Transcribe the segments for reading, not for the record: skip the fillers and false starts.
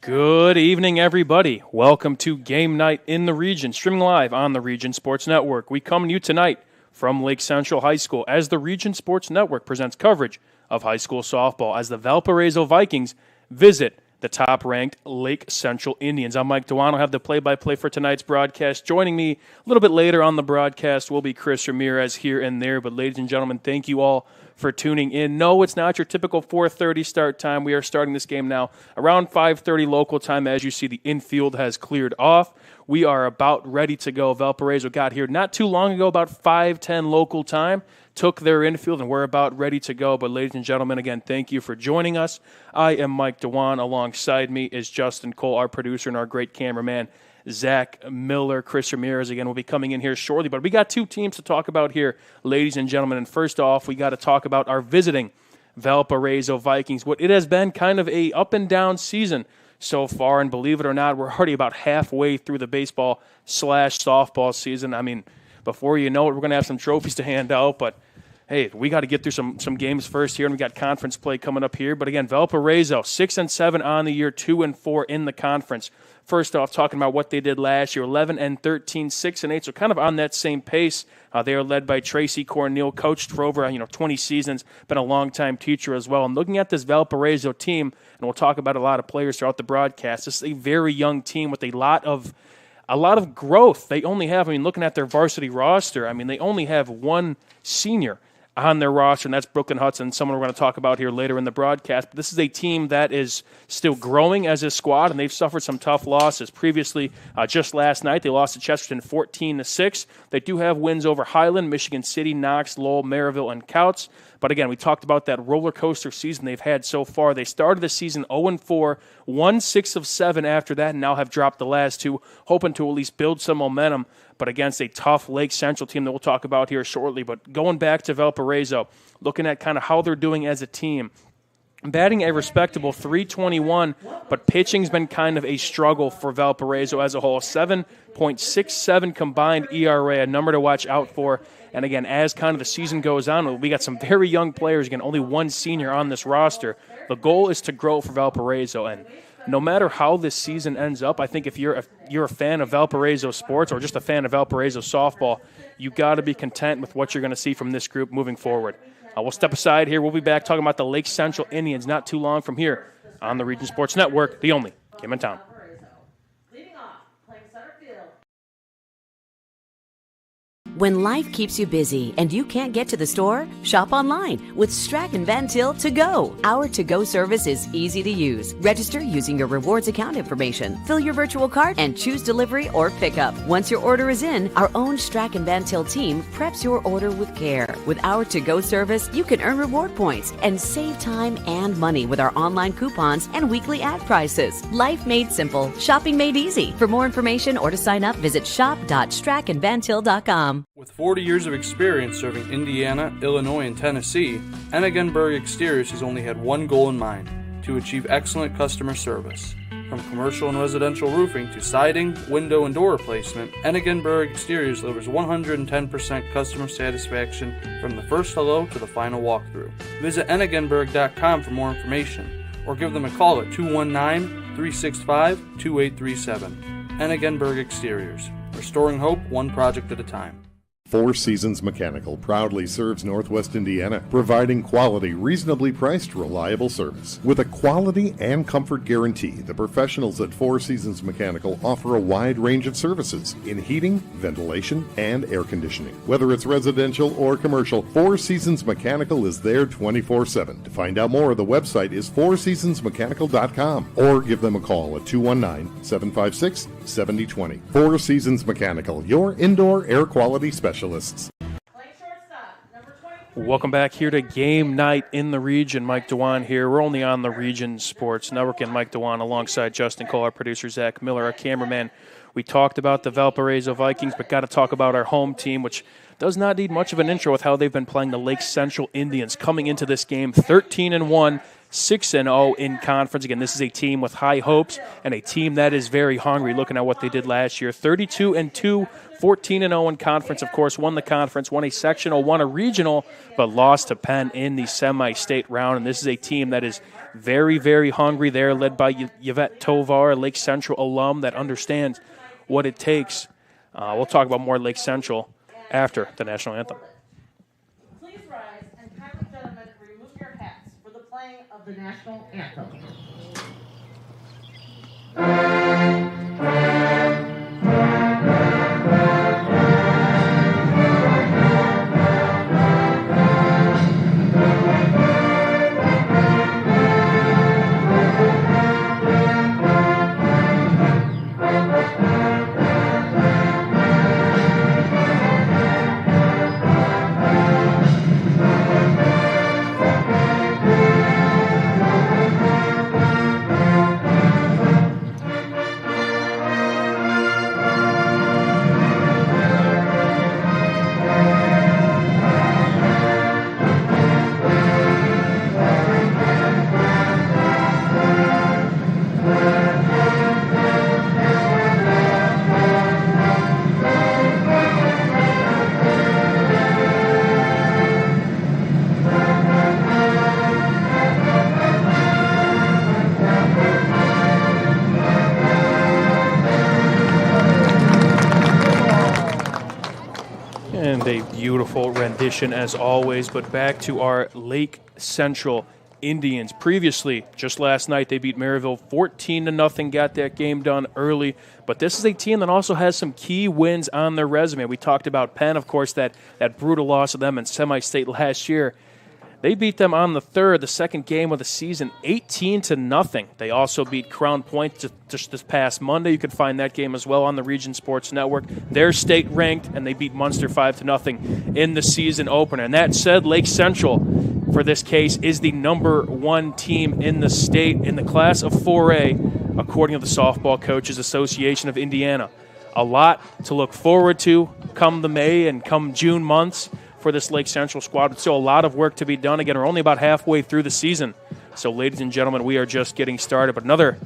Good evening, everybody. Welcome to Game Night in the Region, streaming live on the Region Sports Network. We come to you tonight from Lake Central High School as the Region Sports Network presents coverage of high school softball as the Valparaiso Vikings visit the top-ranked Lake Central Indians. I'm Mike Dewan. I'll have the play-by-play for tonight's broadcast. Joining me a little bit later on the broadcast will be Chris Ramirez here and there. But ladies and gentlemen, thank you all for tuning in. No, it's not your typical 4:30 start time. We are starting this game now around 5:30 local time. As you see, the infield has cleared off. We are about ready to go. Valparaiso got here not too long ago, about 5:10 local time, took their infield, and we're about ready to go. But ladies and gentlemen, again, thank you for joining us. I am Mike Dewan. Alongside me is Justin Cole, our producer, and our great cameraman, Zach Miller. Chris Ramirez, again, will be coming in here shortly. But we got two teams to talk about here, ladies and gentlemen. And first off, we got to talk about our visiting Valparaiso Vikings. What it has been kind of a up-and-down season so far. And believe it or not, we're already about halfway through the baseball/softball season. I mean, before you know it, we're going to have some trophies to hand out. But hey, we got to get through some games first here, and we got conference play coming up here. But again, Valparaiso 6-7 on the year, 2-4 in the conference. First off, talking about what they did last year, 11-13, 6-8, so kind of on that same pace. They are led by Tracy Cornell, coached for over 20 seasons, been a long-time teacher as well. And looking at this Valparaiso team, and we'll talk about a lot of players throughout the broadcast, this is a very young team with a lot of growth. They only have, looking at their varsity roster, they only have one senior on their roster, and that's Brooklyn Hudson, someone we're going to talk about here later in the broadcast. But this is a team that is still growing as a squad, and they've suffered some tough losses. Previously, just last night, they lost to Chesterton 14-6. They do have wins over Highland, Michigan City, Knox, Lowell, Maryville, and Couts. But again, we talked about that roller coaster season they've had so far. They started the season 0-4, won 6 of 7 after that, and now have dropped the last two, hoping to at least build some momentum, but against a tough Lake Central team that we'll talk about here shortly. But going back to Valparaiso, looking at kind of how they're doing as a team, batting a respectable .321, but pitching's been kind of a struggle for Valparaiso as a whole. 7.67 combined ERA, a number to watch out for. And again, as kind of the season goes on, we got some very young players. Again, only one senior on this roster. The goal is to grow for Valparaiso, and no matter how this season ends up, I think if you're a fan of Valparaiso sports or just a fan of Valparaiso softball, you got to be content with what you're going to see from this group moving forward. We'll step aside here. We'll be back talking about the Lake Central Indians not too long from here on the Region Sports Network, the only game in town. When life keeps you busy and you can't get to the store, shop online with Strack & Van Til To Go. Our to-go service is easy to use. Register using your rewards account information, fill your virtual cart, and choose delivery or pickup. Once your order is in, our own Strack & Van Til team preps your order with care. With our to-go service, you can earn reward points and save time and money with our online coupons and weekly ad prices. Life made simple, shopping made easy. For more information or to sign up, visit shop.strackandvantil.com. With 40 years of experience serving Indiana, Illinois, and Tennessee, Ennigenberg Exteriors has only had one goal in mind: to achieve excellent customer service. From commercial and residential roofing to siding, window, and door replacement, Ennigenberg Exteriors delivers 110% customer satisfaction from the first hello to the final walkthrough. Visit Ennigenberg.com for more information, or give them a call at 219-365-2837. Ennigenberg Exteriors, restoring hope one project at a time. Four Seasons Mechanical proudly serves Northwest Indiana, providing quality, reasonably priced, reliable service. With a quality and comfort guarantee, the professionals at Four Seasons Mechanical offer a wide range of services in heating, ventilation, and air conditioning. Whether it's residential or commercial, Four Seasons Mechanical is there 24/7. To find out more, the website is fourseasonsmechanical.com, or give them a call at 219-756-7020. Four Seasons Mechanical, your indoor air quality specialist. Welcome back here to Game Night in the Region. Mike Dewan here. We're only on the Region Sports Network, and Mike Dewan alongside Justin Cole, our producer, Zach Miller, our cameraman. We talked about the Valparaiso Vikings, but got to talk about our home team, which does not need much of an intro with how they've been playing the Lake Central Indians. Coming into this game, 13-1, 6-0 in conference. Again, this is a team with high hopes and a team that is very hungry, looking at what they did last year. 32-2, 14-0 in conference. Of course, won the conference, won a sectional, won a regional, but lost to Penn in the semi-state round. And this is a team that is very, very hungry. They're led by Yvette Tovar, a Lake Central alum that understands what it takes. We'll talk about more Lake Central after the national anthem. Please rise and kindly, gentlemen, remove your hats for the playing of the national anthem. And a beautiful rendition as always, but back to our Lake Central Indians. Previously, just last night, they beat Maryville 14-0, got that game done early. But this is a team that also has some key wins on their resume. We talked about Penn, of course, that brutal loss of them in semi-state last year. They beat them on the second game of the season, 18-0. They also beat Crown Point just this past Monday. You can find that game as well on the Region Sports Network. They're state ranked, and they beat Munster 5-0 in the season opener. And that said, Lake Central, for this case, is the #1 team in the state in the class of 4A, according to the Softball Coaches Association of Indiana. A lot to look forward to come the May and come June months for this Lake Central squad, but still a lot of work to be done. Again, we're only about halfway through the season. So, ladies and gentlemen, we are just getting started. But another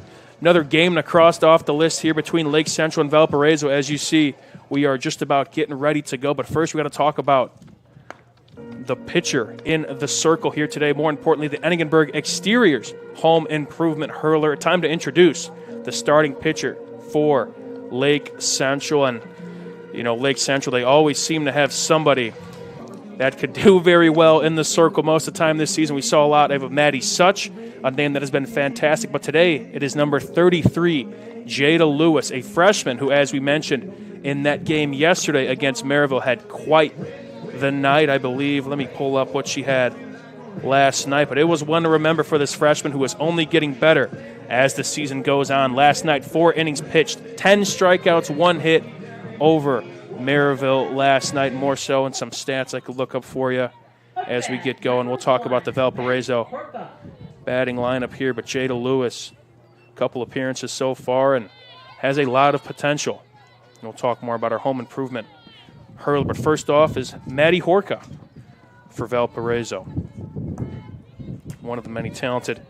game to cross off the list here between Lake Central and Valparaiso. As you see, we are just about getting ready to go. But first, we got to talk about the pitcher in the circle here today. More importantly, the Enigenberg Exteriors Home Improvement Hurler. Time to introduce the starting pitcher for Lake Central. And, you know, Lake Central, they always seem to have somebody that could do very well in the circle most of the time this season. We saw a lot of Maddie Such, a name that has been fantastic. But today it is number 33, Jada Lewis, a freshman who, as we mentioned in that game yesterday against Maryville, had quite the night, I believe. Let me pull up what she had last night. But it was one to remember for this freshman who is only getting better as the season goes on. Last night, 4 innings pitched, 10 strikeouts, 1 hit over Maryville last night. More so, and some stats I could look up for you as we get going. We'll talk about the Valparaiso batting lineup here, but Jada Lewis, a couple appearances so far and has a lot of potential. And we'll talk more about our home improvement hurler. But first off is Maddie Horka for Valparaiso. One of the many talented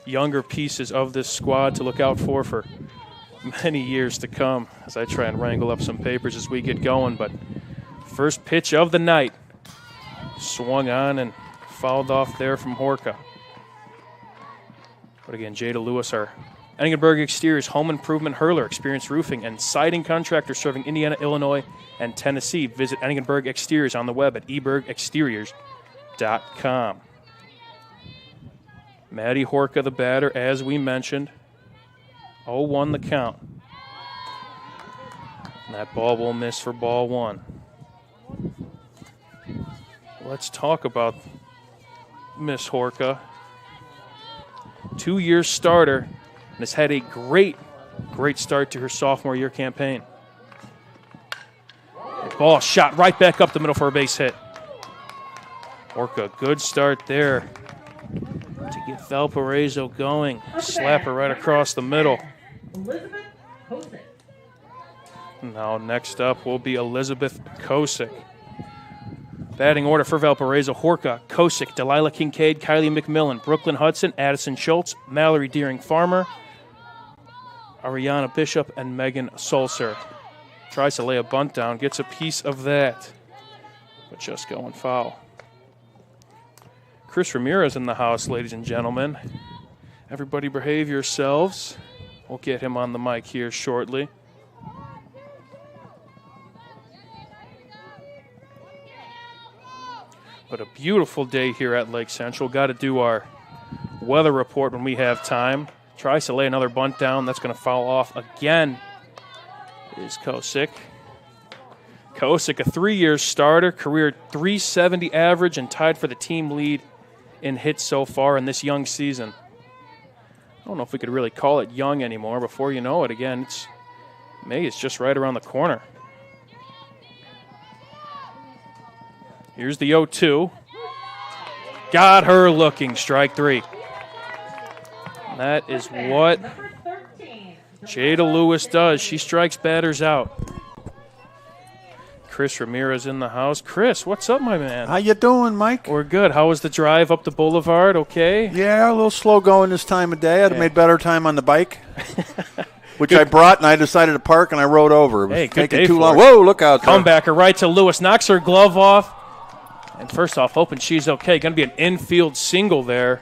younger pieces of this squad to look out for many years to come as I try and wrangle up some papers as we get going. But first pitch of the night swung on and fouled off there from Horka. But again, Jada Lewis, our Enigenberg Exteriors Home Improvement Hurler, experienced roofing and siding contractor serving Indiana, Illinois, and Tennessee. Visit Enigenberg Exteriors on the web at ebergexteriors.com. Maddie Horka, the batter, as we mentioned. 0-1 the count. And that ball will miss for ball one. Let's talk about Miss Horka. 2-year starter and has had a great start to her sophomore year campaign. The ball shot right back up the middle for a base hit. Horka, good start there to get Valparaiso going. Slap her right across the middle. Elizabeth Kosick. Now next up will be Elizabeth Kosick. Batting order for Valparaiso: Horka, Kosick, Delilah Kincaid, Kylie McMillan, Brooklyn Hudson, Addison Schultz, Mallory Deering-Farmer, Ariana Bishop, and Megan Sulcer. Tries to lay a bunt down, gets a piece of that, but just going foul. Chris Ramirez in the house, ladies and gentlemen. Everybody behave yourselves. We'll get him on the mic here shortly. But a beautiful day here at Lake Central. Got to do our weather report when we have time. Tries to lay another bunt down. That's going to foul off again. Is Kosick. Kosick, a 3-year starter, career .370 average, and tied for the team lead in hits so far in this young season. I don't know if we could really call it young anymore. Before you know it, again, May is just right around the corner. Here's the 0-2. Got her looking. Strike 3. That is what Jada Lewis does. She strikes batters out. Chris Ramirez in the house. Chris, what's up, my man? How you doing, Mike? We're good. How was the drive up the boulevard? Okay? Yeah, a little slow going this time of day. I'd have made better time on the bike, which I brought, and I decided to park, and I rode over. It was good taking day too for long. it. Whoa, look out there. Comebacker right to Lewis. Knocks her glove off. And first off, hoping she's okay. Going to be an infield single there.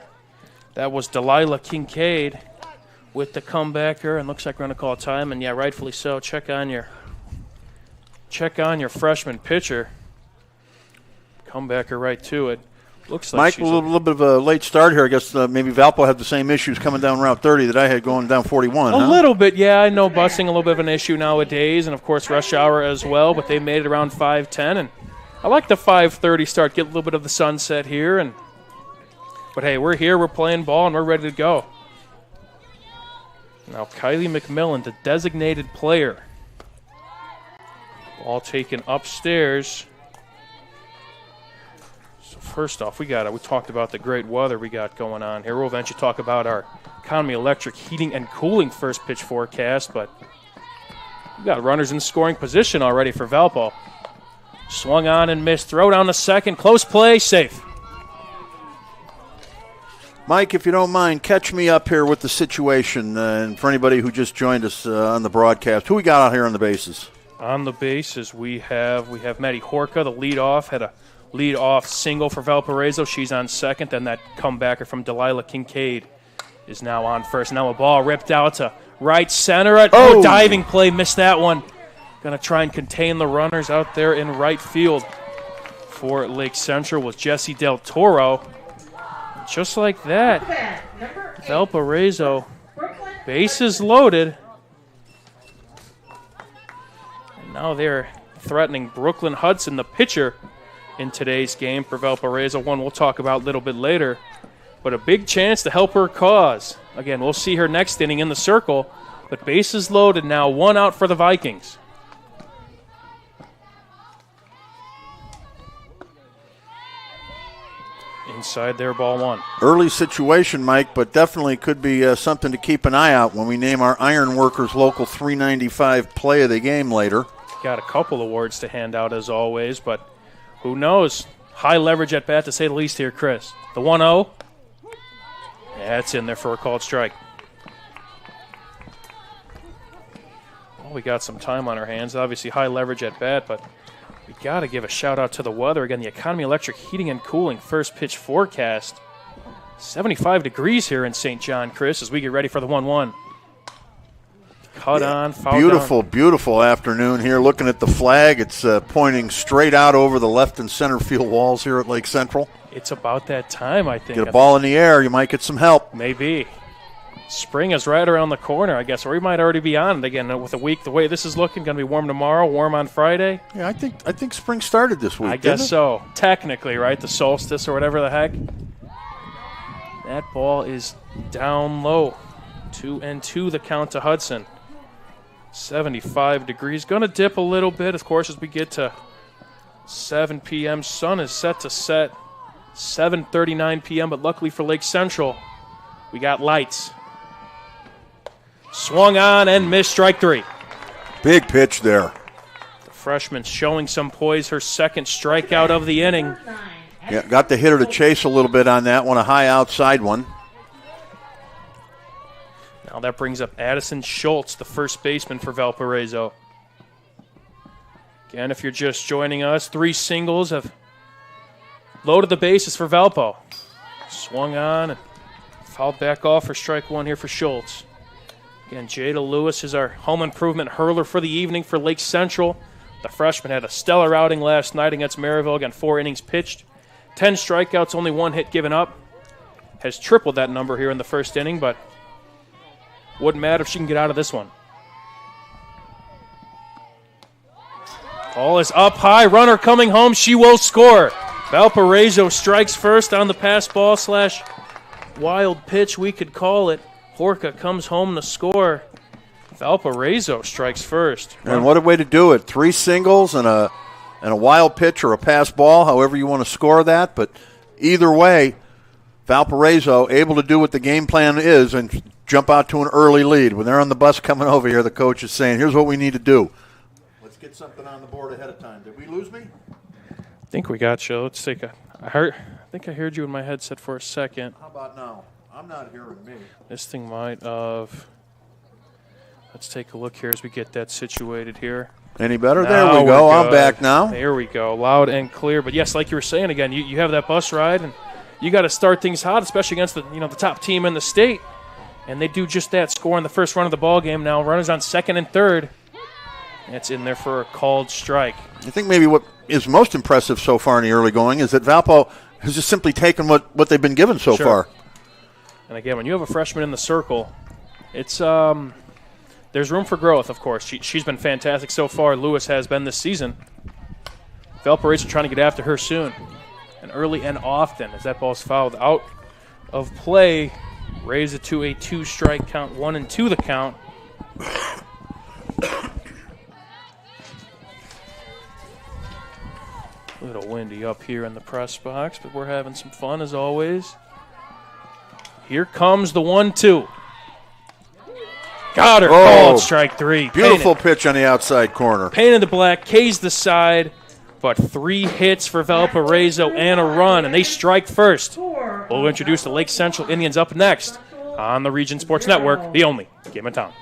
That was Delilah Kincaid with the comebacker. And looks like we're going to call time. And, yeah, rightfully so. Check on your freshman pitcher. Comebacker right to it. Looks like Mike, she's a little bit of a late start here. I guess maybe Valpo had the same issues coming down Route 30 that I had going down 41. A little bit, yeah. I know busing a little bit of an issue nowadays, and, of course, rush hour as well. But they made it around 5:10. And I like the 5:30 start, get a little bit of the sunset here. But, hey, we're here, we're playing ball, and we're ready to go. Now, Kylie McMillan, the designated player. Ball taken upstairs. So first off, we talked about the great weather we got going on here. We'll eventually talk about our Economy Electric heating and cooling first pitch forecast, but we got runners in scoring position already for Valpo. Swung on and missed. Throw down to second. Close play. Safe. Mike, if you don't mind, catch me up here with the situation. And for anybody who just joined us on the broadcast, who we got out here on the bases? On the bases, we have Maddie Horka, the leadoff, had a leadoff single for Valparaiso. She's on second. Then that comebacker from Delilah Kincaid is now on first. Now a ball ripped out to right center. Diving play. Missed that one. Going to try and contain the runners out there in right field for Lake Central with Jesse Del Toro. Just like that, Valparaiso, bases loaded. And now they're threatening Brooklyn Hudson, the pitcher, in today's game for Valparaiso. One we'll talk about a little bit later. But a big chance to help her cause. Again, we'll see her next inning in the circle. But bases loaded now, 1 out for the Vikings. Inside there, ball 1. Early situation, Mike, but definitely could be something to keep an eye out when we name our Iron Workers Local 395 play of the game later. Got a couple awards to hand out as always, but who knows? High leverage at bat to say the least here, Chris. The 1-0. Yeah, it's in there for a called strike. Well, we got some time on our hands. Obviously high leverage at bat, but we got to give a shout-out to the weather. Again, the Economy Electric heating and cooling first pitch forecast. 75 degrees here in St. John, Chris, as we get ready for the 1-1. Cut on, foul Beautiful, down. beautiful afternoon here. Looking at the flag, it's pointing straight out over the left and center field walls here at Lake Central. It's about that time, I think. Get a ball in the air, you might get some help. Maybe. Spring is right around the corner, I guess, or we might already be on it again with a week. The way this is looking, going to be warm tomorrow, warm on Friday. Yeah, I think spring started this week. I guess so. Technically, right? The solstice or whatever the heck. That ball is down low. 2-2 the count to Hudson. 75 degrees. Going to dip a little bit, of course, as we get to 7 p.m. Sun is set to set 7:39 p.m., but luckily for Lake Central, we got lights. Swung on and missed, strike 3. Big pitch there. The Freshman showing some poise, her second strikeout of the inning. Yeah, got the hitter to chase a little bit on that one, a high outside one. Now that brings up Addison Schultz, the first baseman for Valparaiso. Again, if you're just joining us, 3 singles have loaded the bases for Valpo. Swung on and fouled back off for strike 1 here for Schultz. Again, Jada Lewis is our home improvement hurler for the evening for Lake Central. The freshman had a stellar outing last night against Maryville. Again, 4 innings pitched, 10 strikeouts, only 1 hit given up. Has tripled that number here in the first inning, but wouldn't matter if she can get out of this one. Ball is up high, runner coming home, she will score. Valparaiso strikes first on the pass ball / wild pitch, we could call it. Horka comes home to score. Valparaiso strikes first. And what a way to do it. 3 singles and a wild pitch or a pass ball, however you want to score that. But either way, Valparaiso able to do what the game plan is and jump out to an early lead. When they're on the bus coming over here, the coach is saying, here's what we need to do. Let's get something on the board ahead of time. Did we lose me? I think we got you. Let's take a. I think I heard you in my headset for a second. How about now? I'm not hearing me. This thing might have. Let's take a look here as we get that situated here. Any better? There we go. I'm back now. There we go. Loud and clear. But yes, like you were saying again, you have that bus ride, and you got to start things hot, especially against the the top team in the state. And they do just that, scoring the first run of the ball game. Now runners on second and third. It's in there for a called strike. I think maybe what is most impressive so far in the early going is that Valpo has just simply taken what they've been given so far. And again, when you have a freshman in the circle, it's there's room for growth, of course. She's been fantastic so far. Lewis has been this season. Valparaiso trying to get after her soon. And early and often as that ball's fouled out of play, raise it to a 2-strike count, 1-2 the count. A little windy up here in the press box, but we're having some fun as always. Here comes the 1-2. Got her. Called strike 3. Beautiful pitch on the outside corner. Painted in the black, K's the side, but 3 hits for Valparaiso and a run, and they strike first. We'll introduce the Lake Central Indians up next on the Region Sports Network, the only game in town.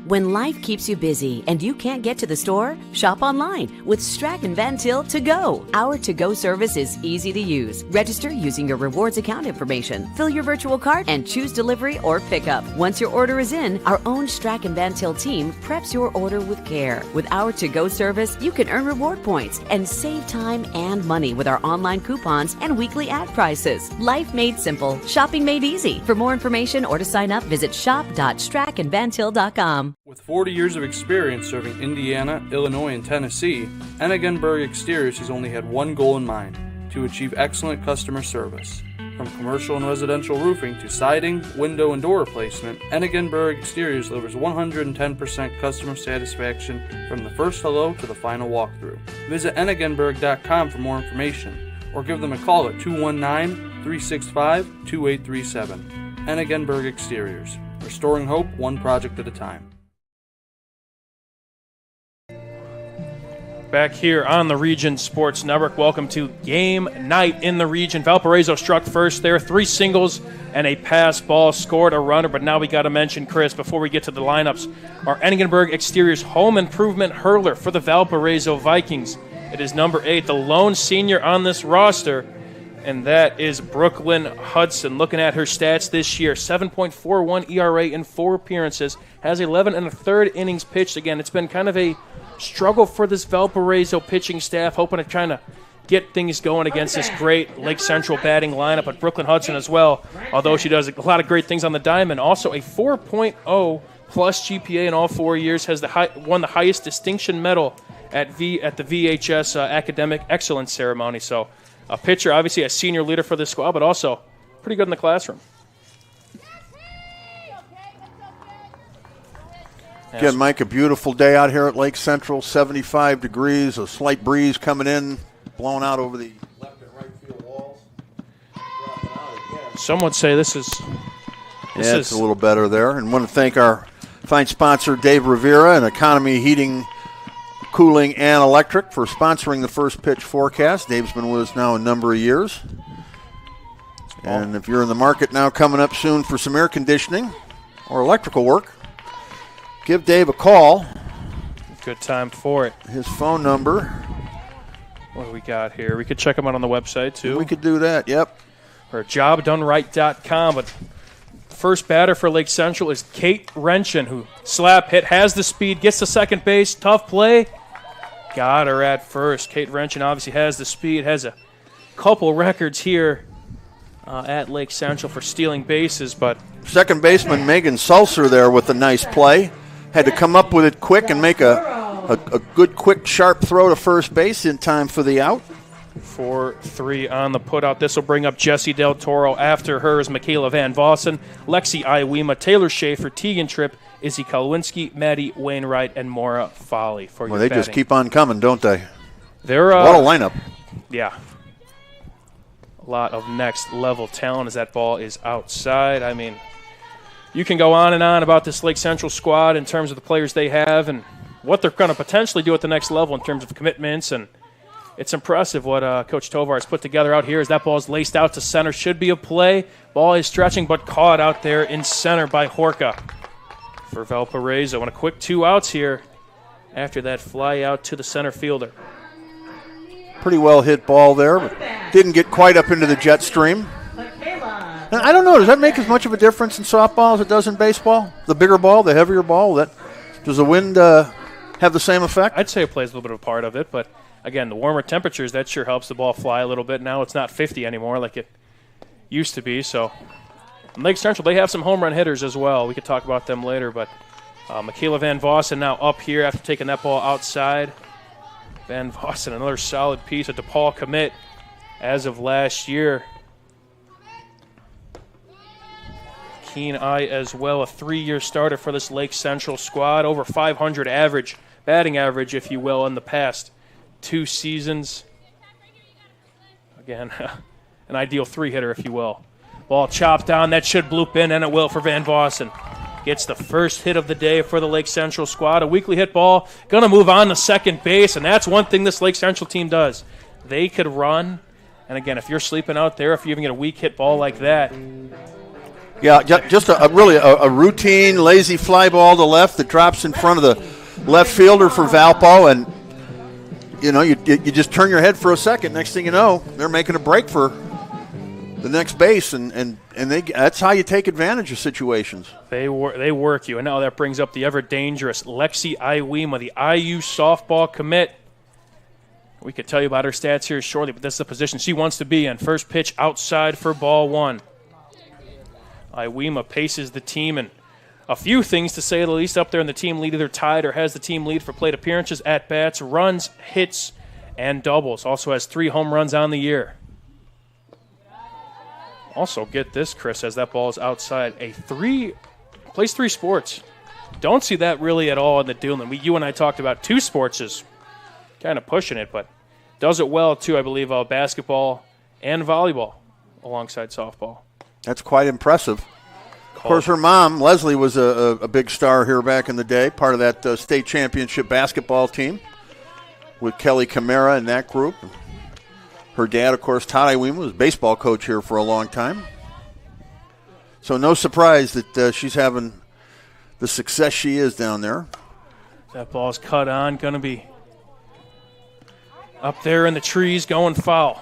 When life keeps you busy and you can't get to the store, shop online with Strachan Van Til To Go. Our to-go service is easy to use. Register using your rewards account information, fill your virtual cart, and choose delivery or pickup. Once your order is in, our own Strachan Van Til team preps your order with care. With our to-go service, you can earn reward points and save time and money with our online coupons and weekly ad prices. Life made simple, shopping made easy. For more information or to sign up, visit shop.strachanvantil.com. With 40 years of experience serving Indiana, Illinois, and Tennessee, Ennigenberg Exteriors has only had one goal in mind: to achieve excellent customer service. From commercial and residential roofing to siding, window, and door replacement, Ennigenberg Exteriors delivers 110% customer satisfaction from the first hello to the final walkthrough. Visit ennigenberg.com for more information, or give them a call at 219-365-2837. Ennigenberg Exteriors, restoring hope one project at a time. Back here on the Region Sports Network, welcome to Game Night in the Region. Valparaiso struck first there, 3 singles and a pass ball, scored a runner, but now we got to mention, Chris, before we get to the lineups, our Ennigenberg Exteriors home improvement hurler for the Valparaiso Vikings. It is number 8, the lone senior on this roster, and that is Brooklyn Hudson. Looking at her stats this year, 7.41 ERA in 4 appearances, has 11 1/3 innings pitched. Again, it's been kind of a struggle for this Valparaiso pitching staff, hoping to kind of get things going against this great Lake Central batting lineup, but Brooklyn Hudson as well, although she does a lot of great things on the diamond. Also a 4.0 plus GPA in all 4 years, has won the highest distinction medal at the VHS Academic Excellence Ceremony. So a pitcher, obviously a senior leader for this squad, but also pretty good in the classroom. Again, Mike, a beautiful day out here at Lake Central, 75 degrees, a slight breeze coming in, blowing out over the left and right field walls. Some would say this is it's a little better there. And want to thank our Find sponsor Dave Rivera and Economy Heating, Cooling, and Electric for sponsoring the First Pitch Forecast. Dave's been with us now a number of years. And if you're in the market now coming up soon for some air conditioning or electrical work, give Dave a call. Good time for it. His phone number. What do we got here? We could check him out on the website, too. We could do that, yep. Or jobdoneright.com. But first batter for Lake Central is Kate Wrenchen, who slap hit, has the speed, gets to second base. Tough play. Got her at first. Kate Wrenchen obviously has the speed, has a couple records here at Lake Central for stealing bases. But second baseman Megan Sulcer there with a nice play. Had to come up with it quick and make a good, quick, sharp throw to first base in time for the out. 4-3 on the putout. This will bring up Jessie Del Toro. After her is Michaela Van Vossen, Lexi Iwema, Taylor Schaefer, Tegan Tripp, Izzy Kalwinski, Maddie Wainwright, and Maura Foley for your They batting. just keep on coming, don't they? They're, what a lineup. Yeah. A lot of next-level talent as that ball is outside. I mean, you can go on and on about this Lake Central squad in terms of the players they have and what they're going to potentially do at the next level in terms of commitments. And it's impressive what Coach Tovar has put together out here as that ball is laced out to center. Should be a play. Ball is stretching, but caught out there in center by Horka for Valparaiso. And a quick 2 outs here after that fly out to the center fielder. Pretty well hit ball there, but didn't get quite up into the jet stream. And I don't know, does that make as much of a difference in softball as it does in baseball? The bigger ball, the heavier ball, does the wind have the same effect? I'd say it plays a little bit of a part of it, but again, the warmer temperatures, that sure helps the ball fly a little bit. Now it's not 50 anymore like it used to be. So in Lake Central, they have some home run hitters as well. We could talk about them later, but Michaela Van Vossen now up here after taking that ball outside. Van Vossen, another solid piece, a DePaul commit as of last year. Keen eye as well, a 3-year starter for this Lake Central squad, over 500 average, batting average, if you will, in the past 2 seasons. Again, an ideal 3-hitter, if you will. Ball chopped down, that should bloop in, and it will for Van Vossen. Gets the first hit of the day for the Lake Central squad. A weakly hit ball, going to move on to second base, and that's one thing this Lake Central team does. They could run, and again, if you're sleeping out there, if you even get a weak hit ball like that. Yeah, just really a routine, lazy fly ball to left that drops in front of the left fielder for Valpo, and you just turn your head for a second. Next thing you know, they're making a break for the next base, and that's how you take advantage of situations. They work you, and now that brings up the ever dangerous Lexi Iwema, the IU softball commit. We could tell you about her stats here shortly, but this is the position she wants to be in. First pitch outside for ball 1. Iwema paces the team, and a few things to say the least up there in the team lead, either tied or has the team lead for plate appearances, at-bats, runs, hits, and doubles. Also has 3 home runs on the year. Also, get this, Chris, as that ball is outside. Plays 3 sports. Don't see that really at all in the duel. You and I talked about 2 sports is kind of pushing it, but does it well, too, I believe, basketball and volleyball alongside softball. That's quite impressive. Of course, her mom, Leslie, was a big star here back in the day, part of that state championship basketball team with Kelly Camara and that group. Her dad, of course, Todd Iwema, was baseball coach here for a long time. So no surprise that she's having the success she is down there. That ball's cut on, going to be up there in the trees, going foul.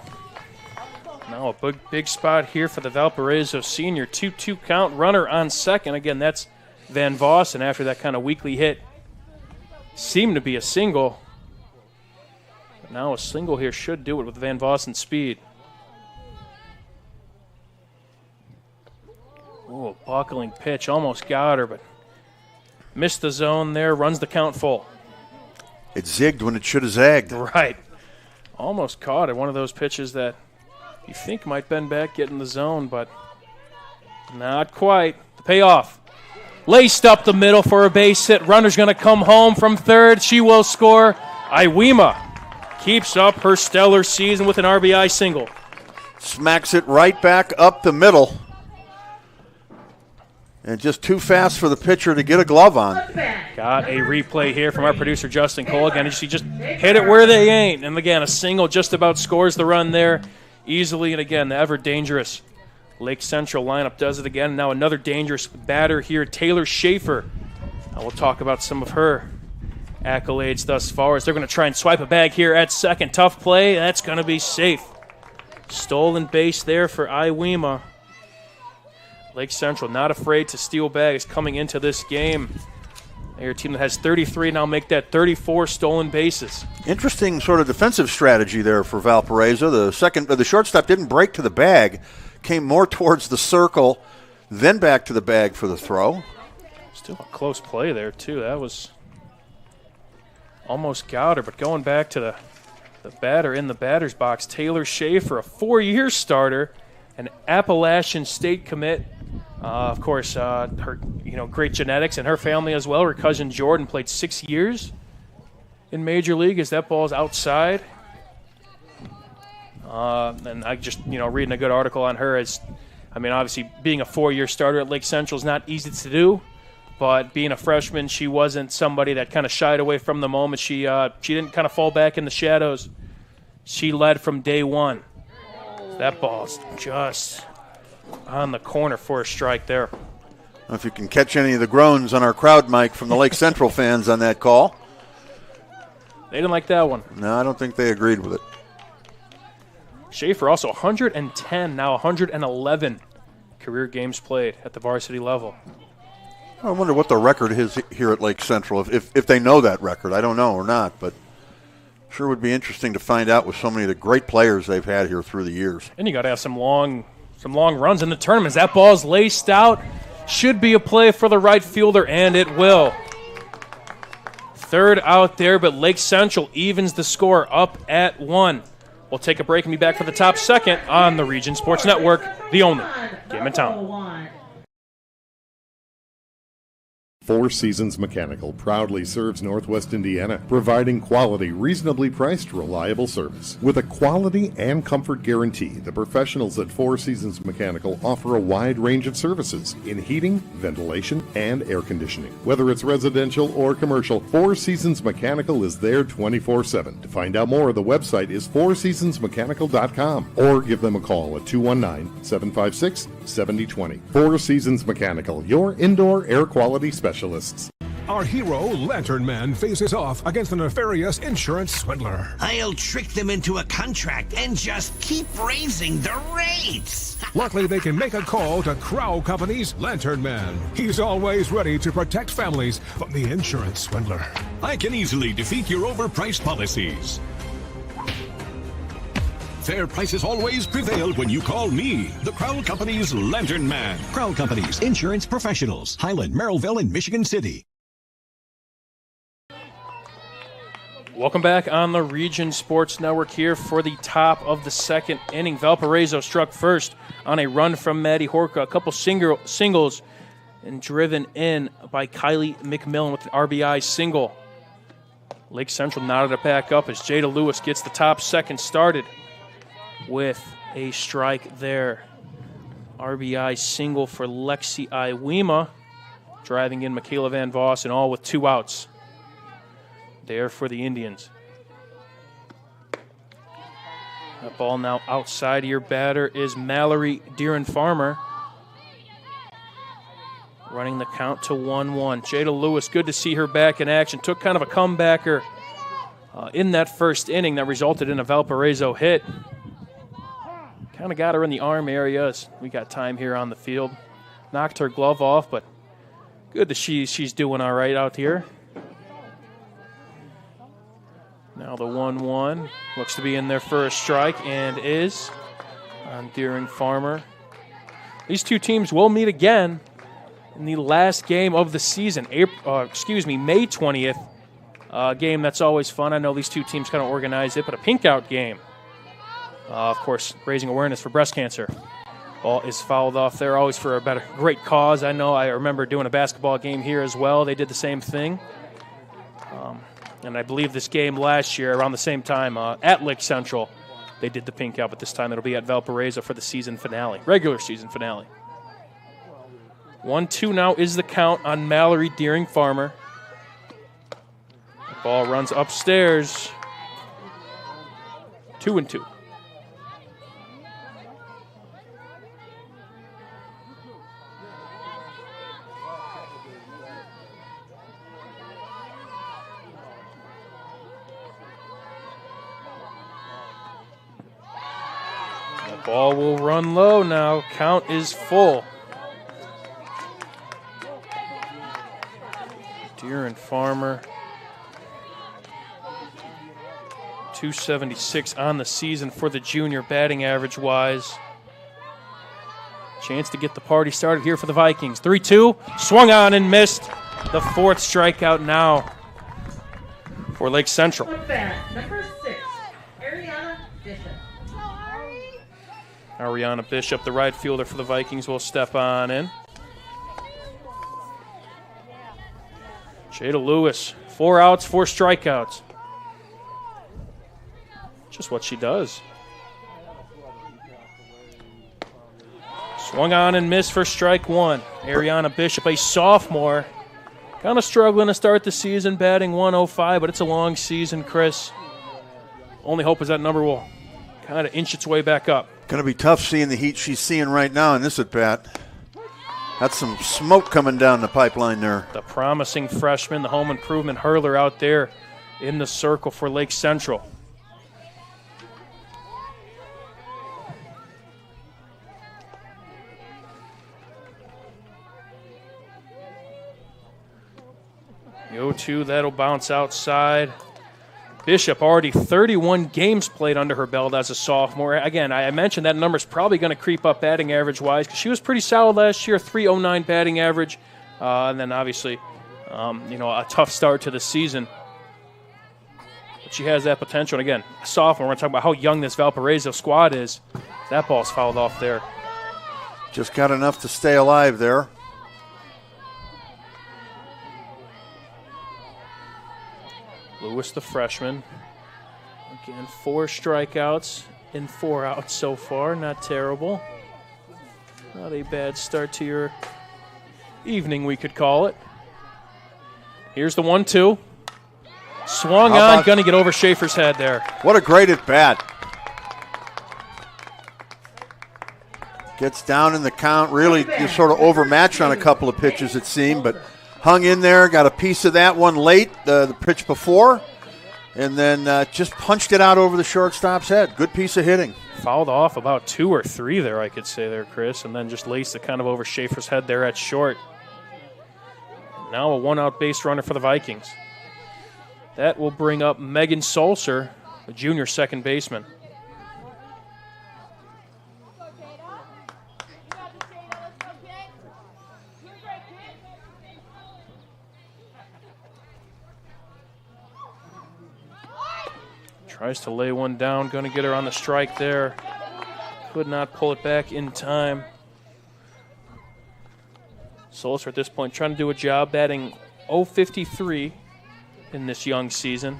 Now a big spot here for the Valparaiso senior. 2-2 count, runner on second. Again, that's Van Vossen after that kind of weakly hit. Seemed to be a single. But now a single here should do it with Van Vossen's speed. Oh, buckling pitch, almost got her, but missed the zone there, runs the count full. It zigged when it should have zagged. Right. Almost caught it. One of those pitches that you think might bend back, get in the zone, but not quite. The payoff. Laced up the middle for a base hit. Runner's going to come home from third. She will score. Iwema keeps up her stellar season with an RBI single. Smacks it right back up the middle. and just too fast for the pitcher to get a glove on. Got a replay here from our producer, Justin Cole. Again, he just hit it where they ain't. And again, a single just about scores the run there easily. And again, the ever dangerous Lake Central lineup does it again. Now another dangerous batter here, Taylor Schaefer. We'll talk about some of her accolades thus far as they're going to try and swipe a bag here at second. Tough play. That's going to be safe. Stolen base there for Iwema. Lake Central not afraid to steal bags coming into this game. Your team that has 33 now make that 34 stolen bases. Interesting sort of defensive strategy there for Valparaiso. The shortstop didn't break to the bag, came more towards the circle, then back to the bag for the throw. Still a close play there, too. That was almost got her, but going back to the batter in the batter's box, Taylor Schaefer, a 4-year starter, an Appalachian State commit. Of course, her great genetics and her family as well. Her cousin Jordan played 6 years in Major League as that ball's outside. And I just, reading a good article on her obviously being a 4-year starter at Lake Central is not easy to do. But being a freshman, she wasn't somebody that kind of shied away from the moment. She didn't kind of fall back in the shadows. She led from day one. That ball's just on the corner for a strike there. I don't know if you can catch any of the groans on our crowd mic from the Lake Central fans on that call. They didn't like that one. No, I don't think they agreed with it. Schaefer also 110, now 111 career games played at the varsity level. I wonder what the record is here at Lake Central, if they know that record. I don't know or not, but sure would be interesting to find out with so many of the great players they've had here through the years. And you got to have some long runs in the tournaments. That ball's laced out. Should be a play for the right fielder, and it will. Third out there, but Lake Central evens the score up at 1. We'll take a break and be back for the top second on the Region Sports Network, the only game in town. Four Seasons Mechanical proudly serves Northwest Indiana, providing quality, reasonably priced, reliable service. With a quality and comfort guarantee, the professionals at Four Seasons Mechanical offer a wide range of services in heating, ventilation, and air conditioning. Whether it's residential or commercial, Four Seasons Mechanical is there 24/7. To find out more, the website is fourseasonsmechanical.com or give them a call at 219-756-7020. Four Seasons Mechanical, your indoor air quality specialist. Our hero, Lantern Man, faces off against a nefarious insurance swindler. I'll trick them into a contract and just keep raising the rates. Luckily, they can make a call to Crow Company's Lantern Man. He's always ready to protect families from the insurance swindler. I can easily defeat your overpriced policies. Fair prices always prevail when you call me, the Crown Company's Lantern Man. Crown Company's Insurance Professionals, Highland, Merrillville, and Michigan City. Welcome back on the Region Sports Network here for the top of the second inning. Valparaiso struck first on a run from Maddie Horka, a couple singles, and driven in by Kylie McMillan with an RBI single. Lake Central knotted it back up as Jada Lewis gets the top second started with a strike there. RBI single for Lexi Iwema, driving in Michaela Van Voss, and all with 2 outs there for the Indians. That ball now outside of your batter is Mallory Deeren-Farmer, running the count to 1-1. Jada Lewis, good to see her back in action. Took kind of a comebacker in that first inning that resulted in a Valparaiso hit. Kind of got her in the arm areas. We got time here on the field. Knocked her glove off, but good that she's doing all right out here. Now the 1-1 looks to be in there for a strike and is on Deeren-Farmer. These two teams will meet again in the last game of the season, May 20th. Game that's always fun. I know these two teams kind of organize it, but a pink out game. Of course, raising awareness for breast cancer. Ball is fouled off there, always for a great cause. I remember doing a basketball game here as well. They did the same thing. And I believe this game last year, around the same time, at Lake Central, they did the pink out, but this time it'll be at Valparaiso for the season finale, regular season finale. 1-2 now is the count on Mallory Deering Farmer. The ball runs upstairs. 2-2. The ball will run low now. Count is full. Deering Farmer. 276 on the season for the junior, batting average-wise. Chance to get the party started here for the Vikings. 3-2, swung on and missed. The fourth strikeout now for Lake Central. Number 6, Ariana Bishop. Ariana Bishop, the right fielder for the Vikings, will step on in. Jada Lewis, 4 outs, 4 strikeouts. Just what she does. Swung on and missed for strike 1. Ariana Bishop, a sophomore, kind of struggling to start the season, batting 105, but it's a long season, Chris. Only hope is that number will kind of inch its way back up. Going to be tough seeing the heat she's seeing right now in this at-bat. That's some smoke coming down the pipeline there. The promising freshman, the home improvement hurler out there in the circle for Lake Central. The 0-2, that'll bounce outside. Bishop already 31 games played under her belt as a sophomore. Again, I mentioned that number's probably going to creep up batting average-wise because she was pretty solid last year, 309 batting average. And then obviously, a tough start to the season. But she has that potential. And again, a sophomore, we're talking about how young this Valparaiso squad is. That ball's fouled off there. Just got enough to stay alive there. Lewis, the freshman. Again, 4 strikeouts and 4 outs so far. Not terrible. Not a bad start to your evening, we could call it. Here's the 1-2. Swung on, going to get over Schaefer's head there. What a great at-bat. Gets down in the count, really just sort of overmatched on a couple of pitches, it seemed, but hung in there, got a piece of that one late, the pitch before, and then just punched it out over the shortstop's head. Good piece of hitting. Fouled off about 2 or 3 there, I could say there, Chris, and then just laced it kind of over Schaefer's head there at short. Now a 1-out base runner for the Vikings. That will bring up Megan Solser, the junior second baseman. Tries to lay one down, going to get her on the strike there. Could not pull it back in time. Solser at this point trying to do a job, batting .053 in this young season.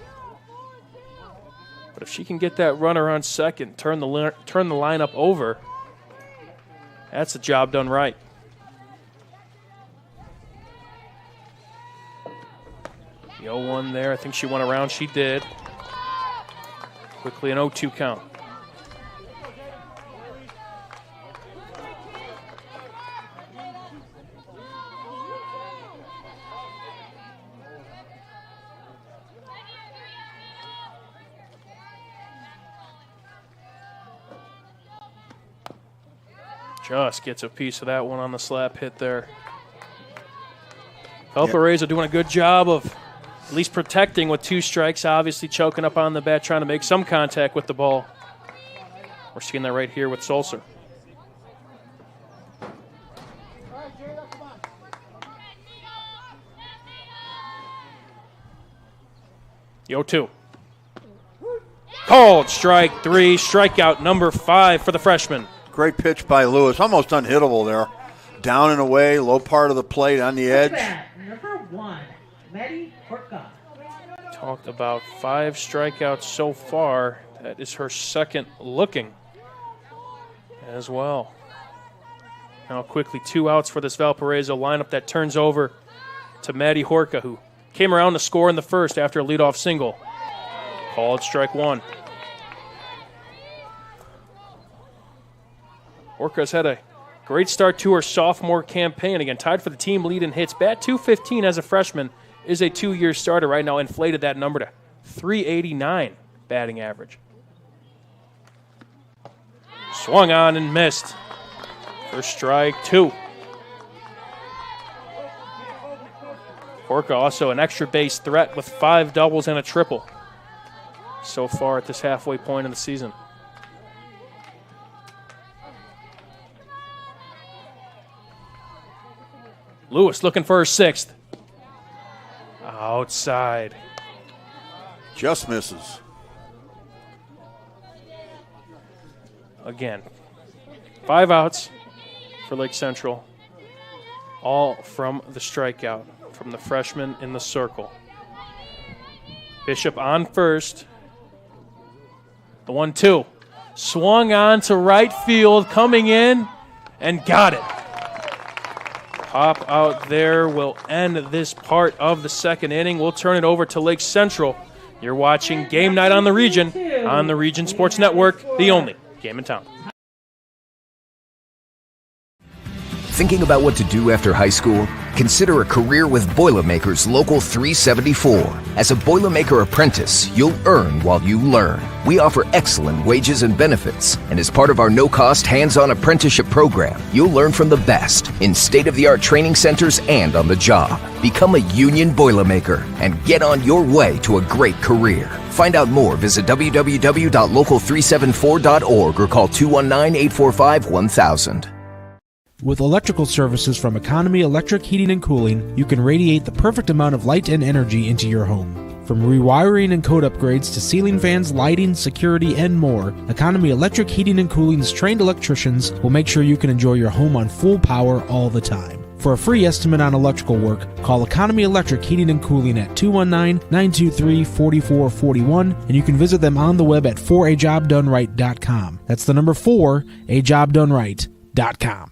But if she can get that runner on second, turn the lineup over, that's a job done right. The 0-1 there, I think she went around, she did. Quickly an 0-2 count. Just gets a piece of that one on the slap hit there. Valparaiso doing a good job of at least protecting with 2 strikes, obviously choking up on the bat, trying to make some contact with the ball. We're seeing that right here with Solser. The 0-2. Called strike 3, strikeout number 5 for the freshman. Great pitch by Lewis, almost unhittable there. Down and away, low part of the plate on the edge. Number 1, Maddie Horka. Talked about 5 strikeouts so far. That is her second looking as well. Now quickly 2 outs for this Valparaiso lineup that turns over to Maddie Horka, who came around to score in the first after a leadoff single. Called strike 1. Horka's had a great start to her sophomore campaign. Again, tied for the team lead in hits. Bat .215 as a freshman, is a 2-year starter right now, inflated that number to .389 batting average. Swung on and missed for strike 2. Horka also an extra base threat with 5 doubles and a triple so far at this halfway point in the season. Lewis looking for her 6th. Outside. Just misses. Again, 5 outs for Lake Central, all from the strikeout from the freshman in the circle. Bishop on first. The 1-2. Swung on to right field, coming in, and got it. Pop out there will end this part of the second inning. We'll turn it over to Lake Central. You're watching Game Night on the Region Sports Network, the only game in town. Thinking about what to do after high school? Consider a career with Boilermakers Local 374. As a Boilermaker apprentice, you'll earn while you learn. We offer excellent wages and benefits, and as part of our no-cost hands-on apprenticeship program, you'll learn from the best in state-of-the-art training centers and on the job. Become a union Boilermaker and get on your way to a great career. Find out more, visit www.local374.org or call 219-845-1000. With electrical services from Economy Electric Heating and Cooling, you can radiate the perfect amount of light and energy into your home. From rewiring and code upgrades to ceiling fans, lighting, security, and more, Economy Electric Heating and Cooling's trained electricians will make sure you can enjoy your home on full power all the time. For a free estimate on electrical work, call Economy Electric Heating and Cooling at 219-923-4441, and you can visit them on the web at 4ajobdoneright.com. That's the number 4ajobdoneright.com.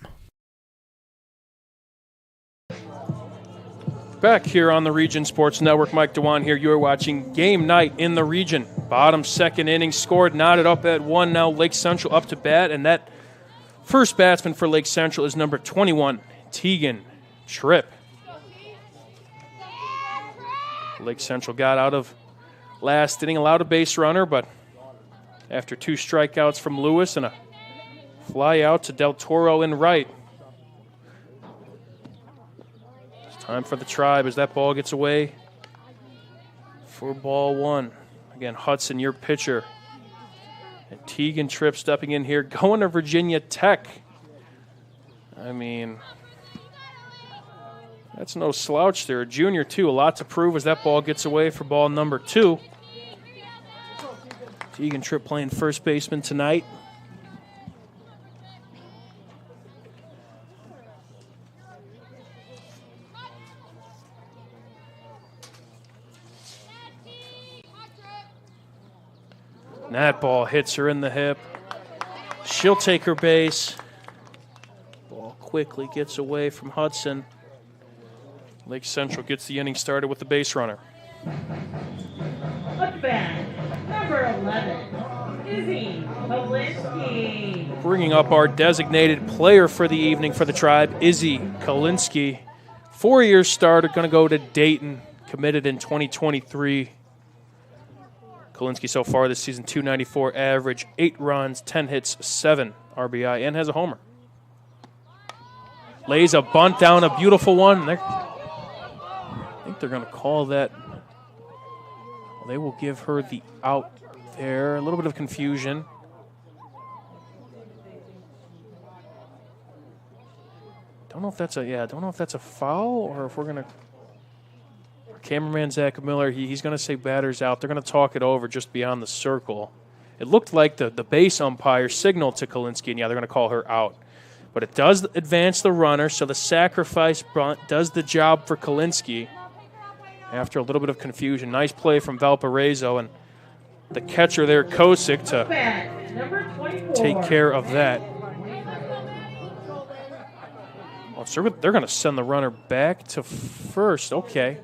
Back here on the Region Sports Network, Mike DeWan here. You're watching Game Night in the Region. Bottom second inning, scored, knotted up at 1. Now Lake Central up to bat, and that first batsman for Lake Central is number 21, Tegan Tripp. Lake Central got out of last inning, allowed a base runner, but after 2 strikeouts from Lewis and a fly out to Del Toro in right, time for the Tribe as that ball gets away for ball 1. Again, Hudson, your pitcher. And Tegan Tripp stepping in here, going to Virginia Tech. I mean, that's no slouch there. A junior, too. A lot to prove as that ball gets away for ball number 2. Tegan Tripp playing first baseman tonight. That ball hits her in the hip. She'll take her base. Ball quickly gets away from Hudson. Lake Central gets the inning started with the base runner. Up bat, number 11, Izzy Kalinsky. Bringing up our designated player for the evening for the Tribe, Izzy Kalinsky. 4-year starter, going to go to Dayton, committed in 2023. Kalinsky so far this season, .294 average, 8 runs, 10 hits, 7 RBI, and has a homer. Lays a bunt down, a beautiful one. I think they're going to call that. Well, they will give her the out there. A little bit of confusion. Don't know if that's a foul or if we're going to. Cameraman Zach Miller, he's going to say batter's out. They're going to talk it over just beyond the circle. It looked like the base umpire signaled to Kalinsky, and yeah, they're going to call her out. But it does advance the runner, so the sacrifice bunt does the job for Kalinsky. After a little bit of confusion, nice play from Valparaiso, and the catcher there, Kosick, to take care of that. Oh, so they're going to send the runner back to first. Okay.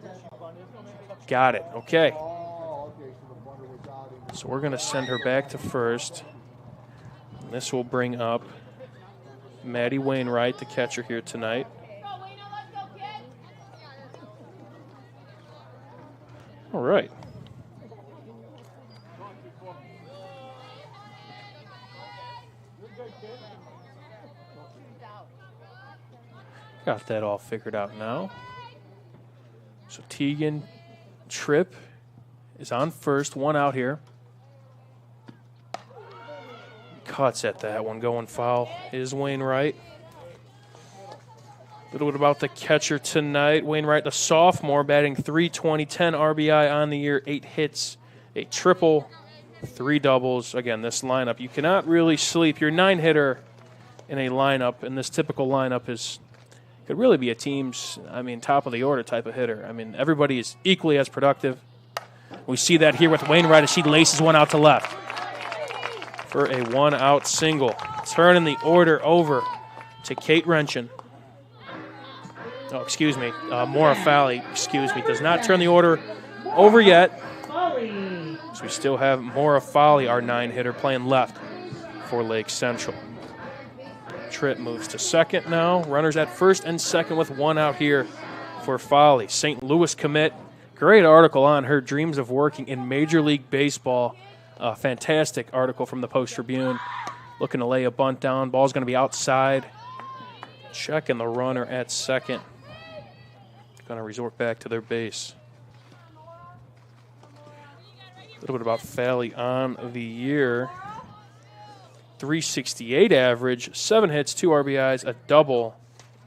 Got it. Okay. So we're going to send her back to first. And this will bring up Maddie Wainwright, the catcher here tonight. All right. Got that all figured out now. So Tegan Tripp is on first, one out here. Cuts at that one, going foul is Wainwright. A little bit about the catcher tonight. Wainwright, the sophomore, batting .320, 10 RBI on the year, 8 hits, a triple, 3 doubles. Again, this lineup, you cannot really sleep. Your 9-hitter in a lineup, and this typical lineup could really be a team's, top of the order type of hitter. Everybody is equally as productive. We see that here with Wainwright as she laces one out to left for a 1-out single. Turning the order over to Kate Renchin. Oh, excuse me, Maura Fally, does not turn the order over yet. So we still have Maura Fally, our 9-hitter, playing left for Lake Central. Tripp moves to second now. Runners at first and second with 1 out here for Folly. St. Louis commit. Great article on her dreams of working in Major League Baseball. Fantastic article from the Post-Tribune. Looking to lay a bunt down. Ball's going to be outside. Checking the runner at second. Going to resort back to their base. A little bit about Fally on the year. .368 average, 7 hits, 2 RBIs, a double,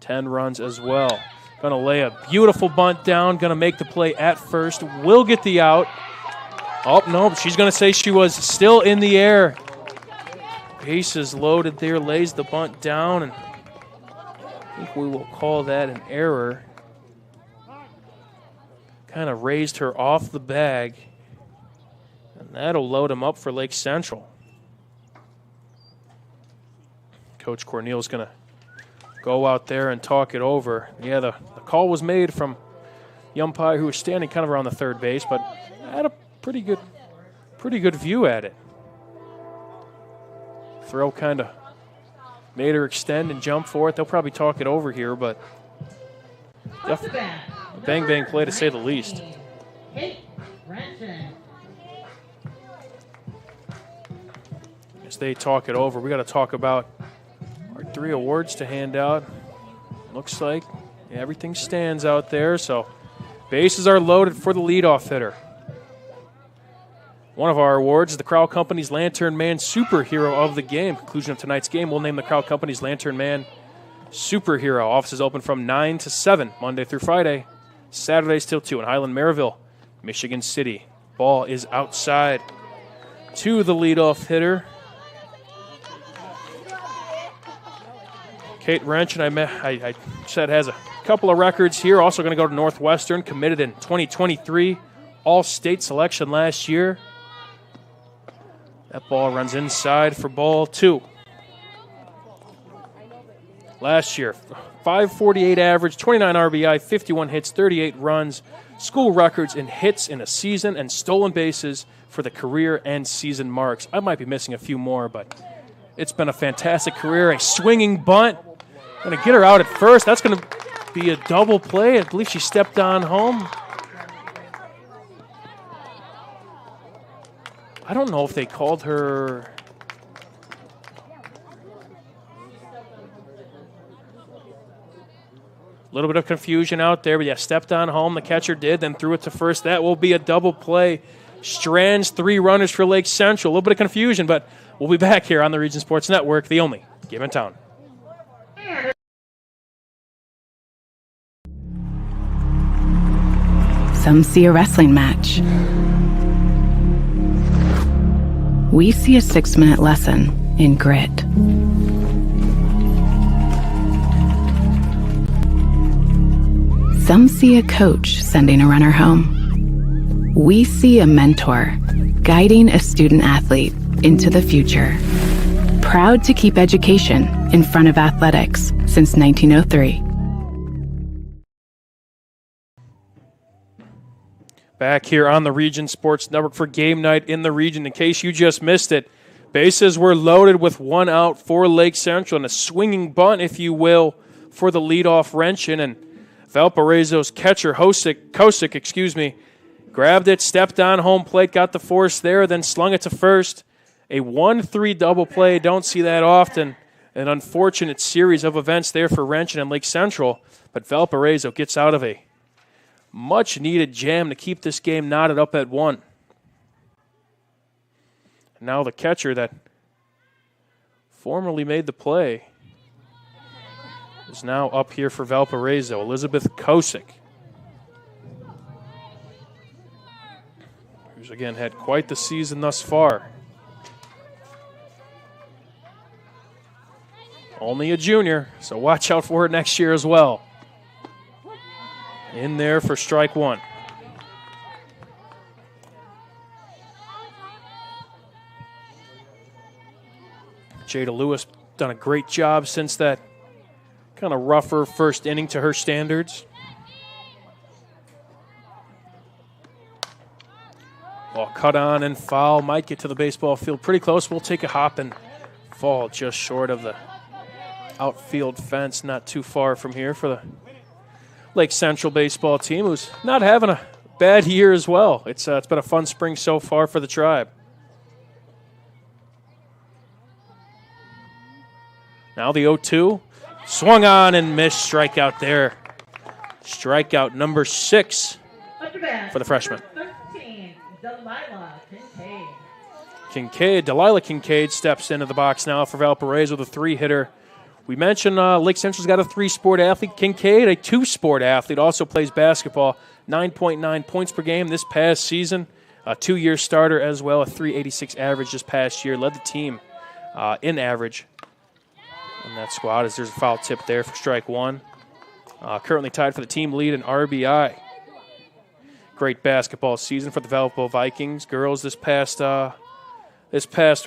10 runs as well. Going to lay a beautiful bunt down, going to make the play at first, will get the out. Oh, no, she's going to say she was still in the air. Bases loaded there, lays the bunt down, and I think we will call that an error. Kind of raised her off the bag, and that'll load him up for Lake Central. Coach Cornel's going to go out there and talk it over. Yeah, the call was made from the umpire who was standing kind of around the third base, but had a pretty good view at it. Throw kind of made her extend and jump for it. They'll probably talk it over here, but a bang play to say the least. As they talk it over, we got to talk about our 3 awards to hand out. Looks like everything stands out there, so bases are loaded for the leadoff hitter. One of our awards is the Crowell Company's Lantern Man Superhero of the Game. Conclusion of tonight's game, we'll name the Crowell Company's Lantern Man Superhero. Offices open from 9 to 7, Monday through Friday. Saturdays till 2 in Highland, Maryville, Michigan City. Ball is outside to the leadoff hitter. Kate Renchin, I said, has a couple of records here. Also going to go to Northwestern, committed in 2023. All-state selection last year. That ball runs inside for ball 2. Last year, .548 average, 29 RBI, 51 hits, 38 runs. School records in hits in a season and stolen bases for the career and season marks. I might be missing a few more, but it's been a fantastic career. A swinging bunt. Going to get her out at first. That's going to be a double play. I believe she stepped on home. I don't know if they called her. A little bit of confusion out there, but yeah, stepped on home. The catcher did, then threw it to first. That will be a double play. Strands 3 runners for Lake Central. A little bit of confusion, but we'll be back here on the Region Sports Network, the only game in town. Some see a wrestling match. We see a 6-minute lesson in grit. Some see a coach sending a runner home. We see a mentor guiding a student athlete into the future. Proud to keep education in front of athletics since 1903. Back here on the Region Sports Network for Game Night in the Region. In case you just missed it, bases were loaded with one out for Lake Central and a swinging bunt, if you will, for the leadoff wrench in. And Valparaiso's catcher, Kosick, grabbed it, stepped on home plate, got the force there, then slung it to first. A 1-3 double play. Don't see that often. An unfortunate series of events there for Wrenchen and Lake Central, but Valparaiso gets out of a much-needed jam to keep this game knotted up at 1. And now the catcher that formerly made the play is now up here for Valparaiso, Elizabeth Kosick, who's again had quite the season thus far. Only a junior, so watch out for her next year as well. In there for strike 1. Jada Lewis done a great job since that kind of rougher first inning to her standards. Ball cut on and foul. Might get to the baseball field pretty close. We'll take a hop and fall just short of the outfield fence, not too far from here for the Lake Central baseball team, who's not having a bad year as well. It's been a fun spring so far for the Tribe. Now the 0-2. Swung on and missed. Strikeout there. Strikeout number 6 for the freshman. 13, Delilah Kincaid steps into the box now for Valparaiso, the 3-hitter. We mentioned Lake Central's got a 3-sport athlete. Kincaid, a 2-sport athlete, also plays basketball. 9.9 points per game this past season. A 2-year starter as well, a 386 average this past year. Led the team in average in that squad as there's a foul tip there for strike 1. Currently tied for the team lead in RBI. Great basketball season for the Valpo Vikings. Girls this past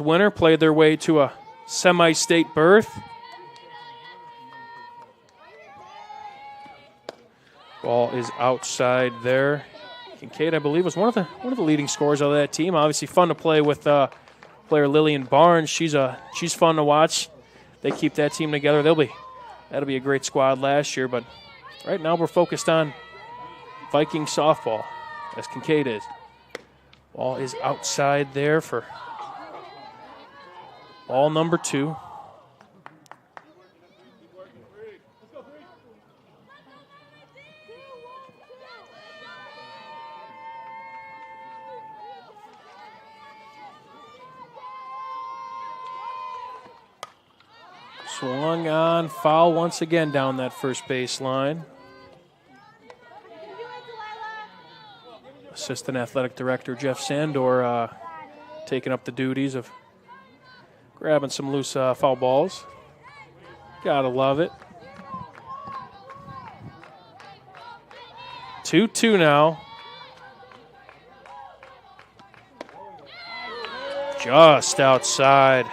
winter played their way to a semi-state berth. Ball is outside there. Kincaid, I believe, was one of the leading scorers of that team. Obviously, fun to play with player Lillian Barnes. She's fun to watch. They keep that team together. That'll be a great squad last year. But right now, we're focused on Viking softball, as Kincaid is. Ball is outside there for ball number 2. Swung on, foul once again down that first baseline. Assistant Athletic Director Jeff Sandor taking up the duties of grabbing some loose foul balls. Gotta love it. 2-2 now. Just outside.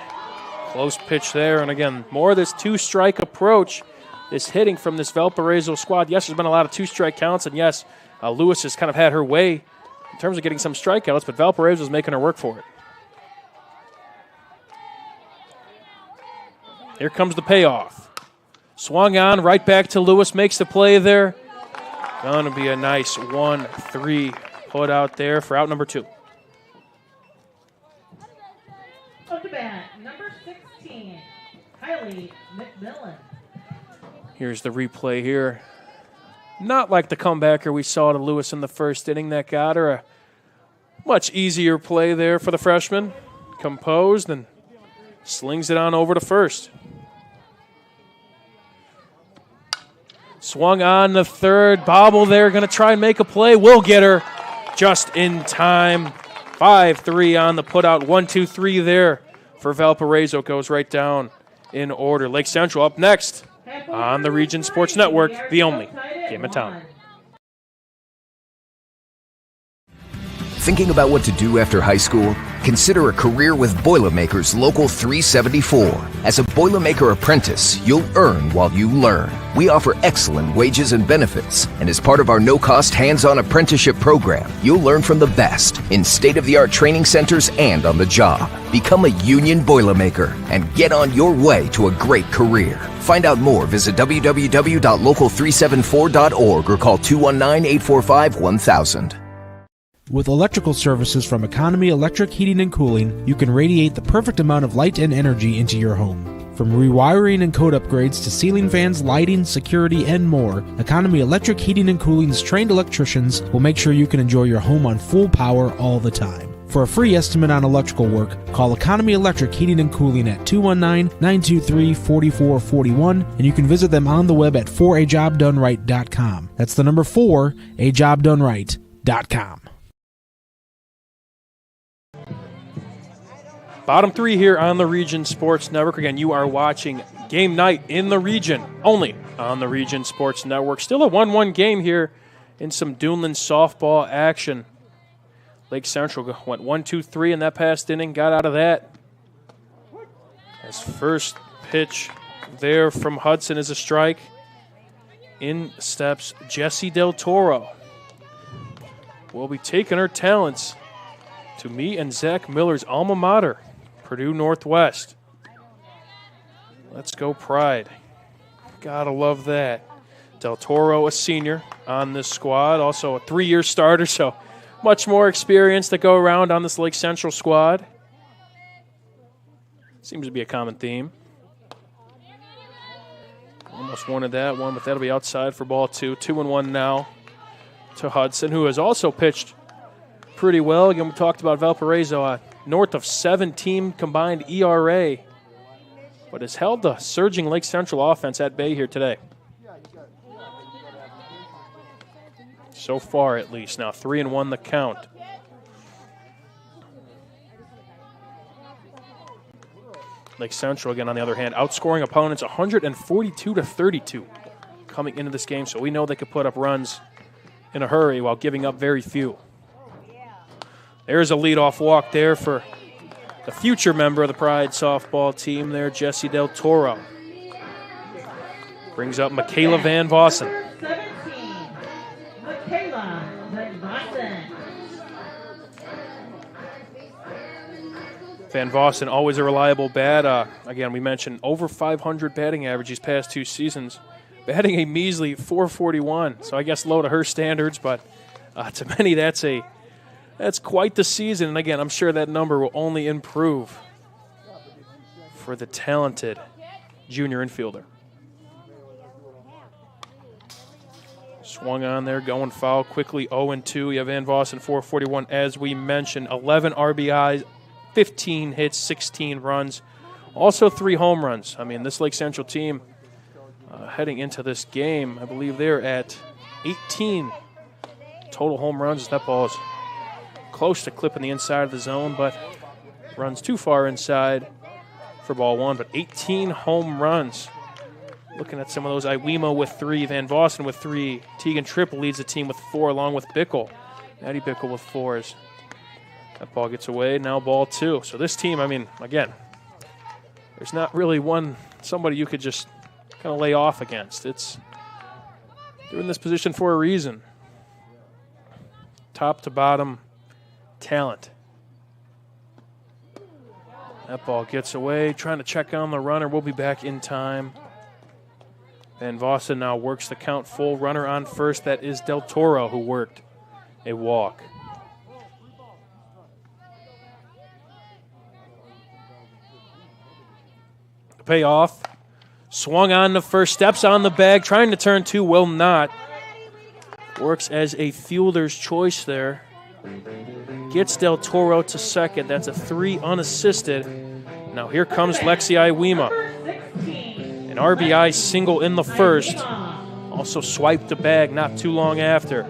Close pitch there, and again, more of this 2-strike approach, this hitting from this Valparaiso squad. Yes, there's been a lot of 2-strike counts, and yes, Lewis has kind of had her way in terms of getting some strikeouts, but Valparaiso is making her work for it. Here comes the payoff. Swung on, right back to Lewis, makes the play there. Gonna be a nice 1-3 put out there for out number 2. Up to bat, number 16, Kylie McMillan. Here's the replay here. Not like the comebacker we saw to Lewis in the first inning. That got her a much easier play there for the freshman. Composed and slings it on over to first. Swung on the third. Bobble there, going to try and make a play. Will get her just in time. 5-3 on the putout. 1-2-3 there for Valparaiso. Goes right down in order. Lake Central up next on the Region Sports Network, the only game in town. Thinking about what to do after high school? Consider a career with Boilermakers Local 374. As a Boilermaker apprentice, you'll earn while you learn. We offer excellent wages and benefits, and as part of our no-cost hands-on apprenticeship program, you'll learn from the best in state-of-the-art training centers and on the job. Become a union Boilermaker and get on your way to a great career. Find out more, visit www.local374.org or call 219-845-1000. With electrical services from Economy Electric Heating and Cooling, you can radiate the perfect amount of light and energy into your home. From rewiring and code upgrades to ceiling fans, lighting, security, and more, Economy Electric Heating and Cooling's trained electricians will make sure you can enjoy your home on full power all the time. For a free estimate on electrical work, call Economy Electric Heating and Cooling at 219-923-4441, and you can visit them on the web at 4ajobdoneright.com. That's the number 4ajobdoneright.com. Bottom three here on the Region Sports Network. Again, you are watching Game Night in the Region, only on the Region Sports Network. Still a 1-1 game here in some Duneland softball action. Lake Central went 1-2-3 in that past inning, got out of that. As first pitch there from Hudson is a strike. In steps Jessie Del Toro. Will be taking her talents to me and Zach Miller's alma mater, Purdue Northwest. Let's go Pride. Gotta love that. Del Toro, a senior on this squad, also a 3-year starter, so much more experience to go around on this Lake Central squad. Seems to be a common theme. Almost wanted that one, but that'll be outside for ball 2. 2-1 now to Hudson, who has also pitched pretty well. Again, we talked about Valparaiso, north of 17 combined ERA, but has held the surging Lake Central offense at bay here today. So far, at least. Now 3-1 the count. Lake Central, again, on the other hand, outscoring opponents 142-32 coming into this game, so we know they could put up runs in a hurry while giving up very few. There's a leadoff walk there for the future member of the Pride softball team there, Jessie Del Toro. Brings up Michaela Van Vossen. Van Vossen, always a reliable bat. Again, we mentioned over 500 batting average these past 2 seasons. Batting a measly .441, so I guess low to her standards, but to many that's quite the season. And again, I'm sure that number will only improve for the talented junior infielder. Swung on there, going foul quickly, 0-2. You have Van Vossen, .441, as we mentioned. 11 RBIs, 15 hits, 16 runs, also 3 home runs. I mean, this Lake Central team heading into this game, I believe they're at 18 total home runs. That ball is close to clipping the inside of the zone, but runs too far inside for ball 1. But 18 home runs. Looking at some of those, Iwema with 3, Van Vossen with 3, Tegan Tripp leads the team with 4, along with Bickle. Maddie Bickle with 4s. That ball gets away, now ball 2. So this team, I mean, again, there's not really somebody you could just kind of lay off against. They're in this position for a reason. Top to bottom talent. That ball gets away, trying to check on the runner. We'll be back in time. Van Vossen now works the count full. Runner on first, that is Del Toro, who worked a walk. The payoff. Swung on the first, steps on the bag, trying to turn 2, will not. Works as a fielder's choice there. Gets Del Toro to second. That's a 3 unassisted. Now here comes Lexi Iwema. An RBI single in the first. Also swiped the bag not too long after.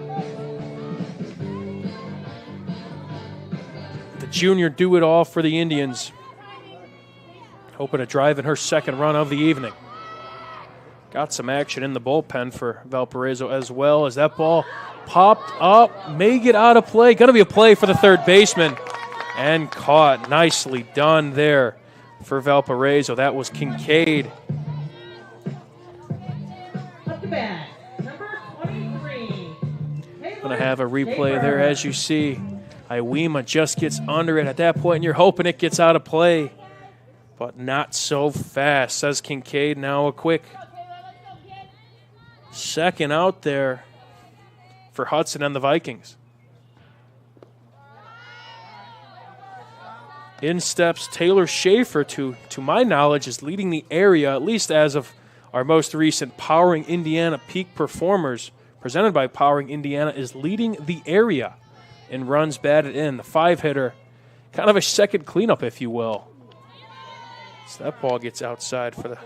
The junior do it all for the Indians. Hoping to drive in her second run of the evening. got some action in the bullpen for Valparaiso as well as that ball popped up, may get out of play. Going to be a play for the third baseman and caught. Nicely done there for Valparaiso. That was Kincaid. Up to bat, number 23. Going to have a replay there as you see. Iwema just gets under it at that point, and you're hoping it gets out of play. But not so fast, says Kincaid. Now a quick second out there for Hudson and the Vikings. In steps Taylor Schaefer, to my knowledge, is leading the area, at least as of our most recent Powering Indiana Peak Performers, presented by Powering Indiana, is leading the area in runs batted in. The 5-hitter, kind of a second cleanup, if you will. So that ball gets outside for the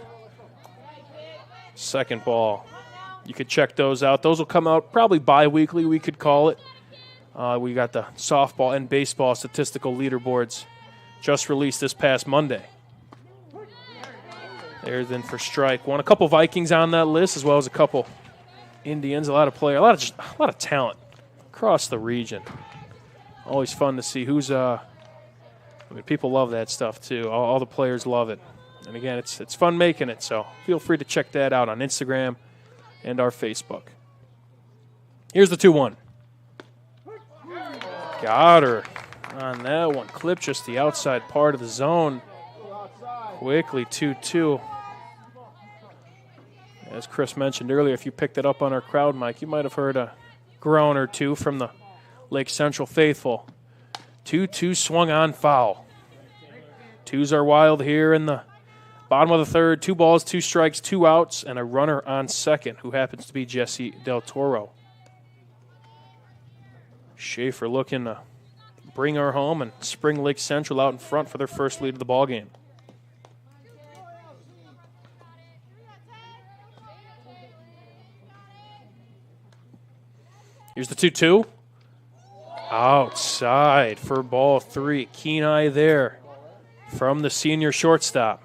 second ball. You could check those out. Those will come out probably bi-weekly, we could call it. We got the softball and baseball statistical leaderboards just released this past Monday. There's then for strike one. A couple Vikings on that list, as well as a couple Indians. A lot of players, a lot of talent across the region. Always fun to see who's. People love that stuff too. All the players love it, and again, it's fun making it. So feel free to check that out on Instagram and our Facebook. Here's the 2-1. Got her on that one. Clip just the outside part of the zone. Quickly 2-2. As Chris mentioned earlier, if you picked it up on our crowd mic, you might have heard a groan or two from the Lake Central faithful. 2-2 swung on foul. Twos are wild here in the bottom of the third. 2 balls, 2 strikes, 2 outs, and a runner on second, who happens to be Jesse Del Toro. Schaefer looking to bring her home and spring Lake Central out in front for their first lead of the ballgame. Here's the 2-2. Outside for ball 3. Keen eye there from the senior shortstop.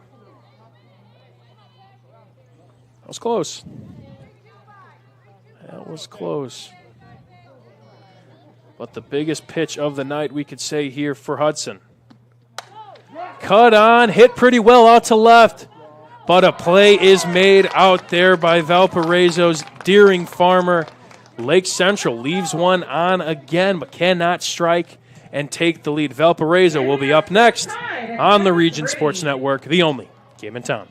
That was close. That was close. But the biggest pitch of the night, we could say here for Hudson. Cut on, hit pretty well out to left. But a play is made out there by Valparaiso's Deering Farmer. Lake Central leaves one on again, but cannot strike and take the lead. Valparaiso will be up next on the Region Sports Network, the only game in town.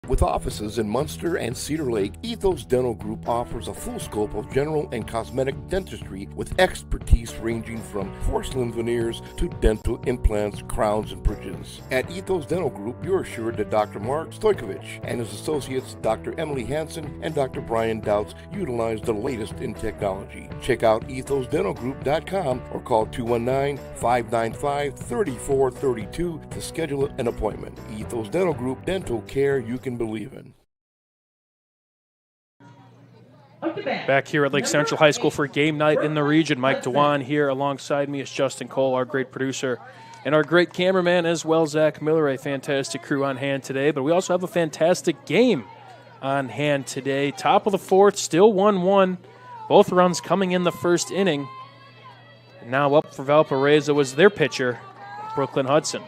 With offices in Munster and Cedar Lake, Ethos Dental Group offers a full scope of general and cosmetic dentistry with expertise ranging from porcelain veneers to dental implants, crowns, and bridges. At Ethos Dental Group, you're assured that Dr. Mark Stojkovic and his associates, Dr. Emily Hansen and Dr. Brian Douts, utilize the latest in technology. Check out ethosdentalgroup.com or call 219-595-3432 to schedule an appointment. Ethos Dental Group, dental care you can believe in. Back here at Lake Central High School for game night in the region. Mike Dewan here alongside me is Justin Cole, our great producer, and our great cameraman as well, Zach Miller. A fantastic crew on hand today, but we also have a fantastic game on hand today. Top of the fourth, still 1-1. Both runs coming in the first inning. Now up for Valparaiso is their pitcher, Brooklyn Hudson.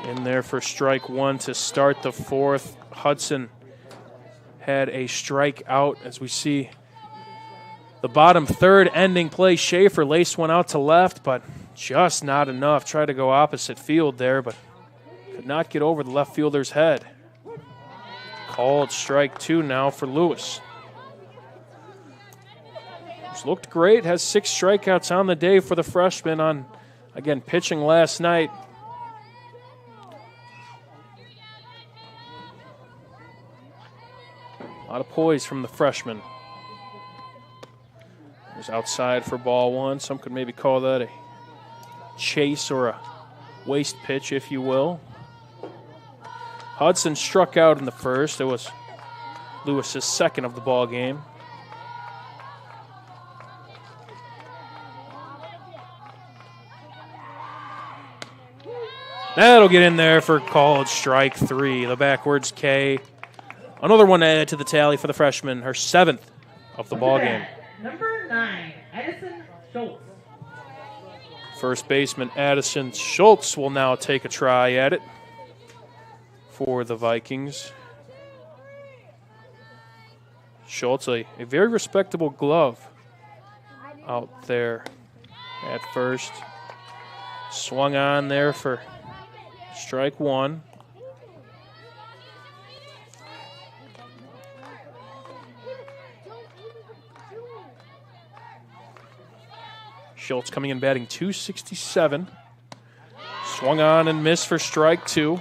In there for strike one to start the fourth. Hudson had a strikeout as we see the bottom third ending play. Schaefer laced one out to left, but just not enough. Tried to go opposite field there, but could not get over the left fielder's head. Called strike two now for Lewis. He's looked great, has 6 strikeouts on the day for the freshman on Again, pitching last night. A lot of poise from the freshman. He's outside for ball one. Some could maybe call that a chase or a waste pitch, if you will. Hudson struck out in the first. It was Lewis's second of the ball game. That'll get in there for called strike 3. The backwards K. Another one to add to the tally for the freshman, her 7th of the ball game. Number 9, Addison Schultz. First baseman Addison Schultz will now take a try at it for the Vikings. Schultz, a very respectable glove out there at first. Swung on there for strike 1. Schultz coming in batting .267. Swung on and missed for strike 2.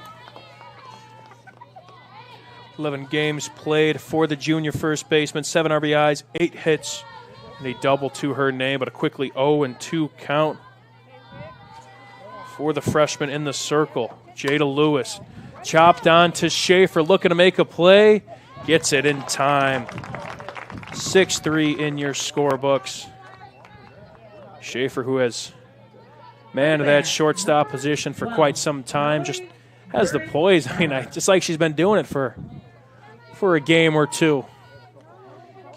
11 games played for the junior first baseman, 7 RBIs, 8 hits, and a double to her name, but a quickly 0-2 count for the freshman in the circle. Jada Lewis chopped on to Schaefer, looking to make a play. Gets it in time. 6-3 in your scorebooks. Schaefer, who has manned that shortstop position for quite some time, just has the poise. I mean, just like she's been doing it for a game or two.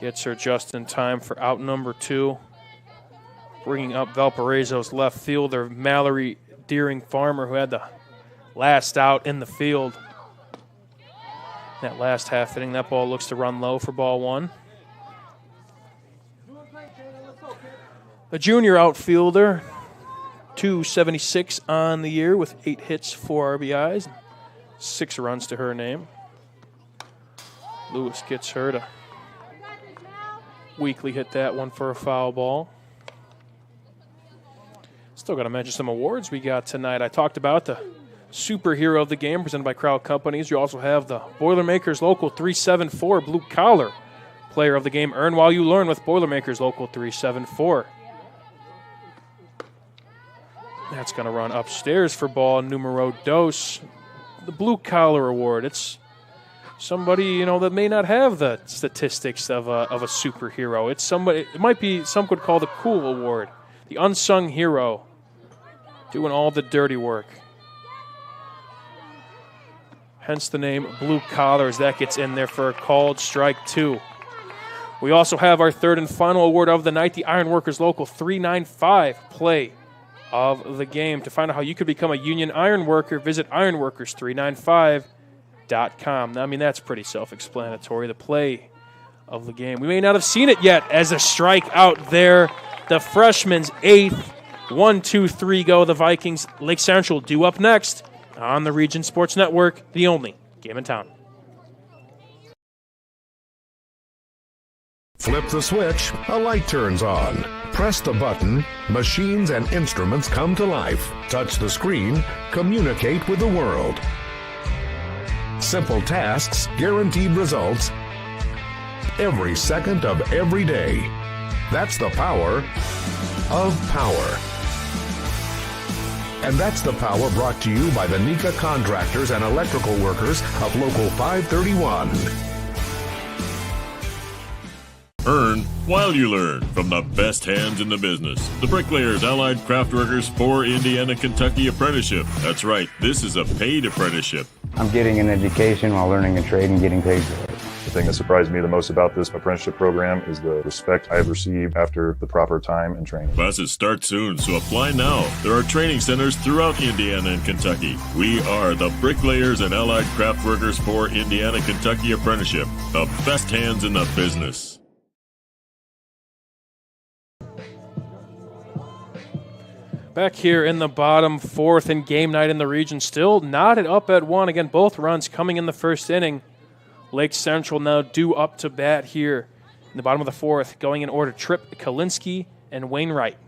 Gets her just in time for out number 2. Bringing up Valparaiso's left fielder, Mallory Deering Farmer, who had the last out in the field. That last half inning, that ball looks to run low for ball 1. A junior outfielder, .276 on the year with 8 hits, 4 RBIs, 6 runs to her name. Lewis gets her to weakly hit that one for a foul ball. Still got to mention some awards we got tonight. I talked about the superhero of the game presented by Crowd Companies. You also have the Boilermakers Local 374 Blue Collar Player of the Game. Earn while you learn with Boilermakers Local 374. That's going to run upstairs for ball numero dos. The Blue Collar Award. It's somebody, that may not have the statistics of a superhero. It's somebody. It might be some could call the cool award, the unsung hero, doing all the dirty work. Hence the name Blue Collars. That gets in there for a called strike 2. We also have our third and final award of the night, the Ironworkers Local 395 Play of the Game. To find out how you could become a union iron worker, visit ironworkers395.com. Now, I mean, that's pretty self-explanatory. The play of the game. We may not have seen it yet as a strike out there. The freshman's 8th. 1-2-3 go. The Vikings. Lake Central due up next on the Region Sports Network, the only game in town. Flip the switch, a light turns on. Press the button, machines and instruments come to life. Touch the screen, communicate with the world. Simple tasks, guaranteed results, every second of every day. That's the power of power. And that's the power brought to you by the NECA contractors and electrical workers of Local 531. Earn while you learn from the best hands in the business. The Bricklayers Allied Craft Workers for Indiana, Kentucky Apprenticeship. That's right, this is a paid apprenticeship. I'm getting an education while learning a trade and getting paid for it. The thing that surprised me the most about this apprenticeship program is the respect I have received after the proper time and training. Classes start soon, so apply now. There are training centers throughout Indiana and Kentucky. We are the Bricklayers and Allied Craft Workers for Indiana, Kentucky Apprenticeship. The best hands in the business. Back here in the bottom 4th and game night in the region, still knotted up at 1. Again, both runs coming in the first inning. Lake Central now due up to bat here in the bottom of the 4th, going in order Tripp, Kalinsky, and Wainwright.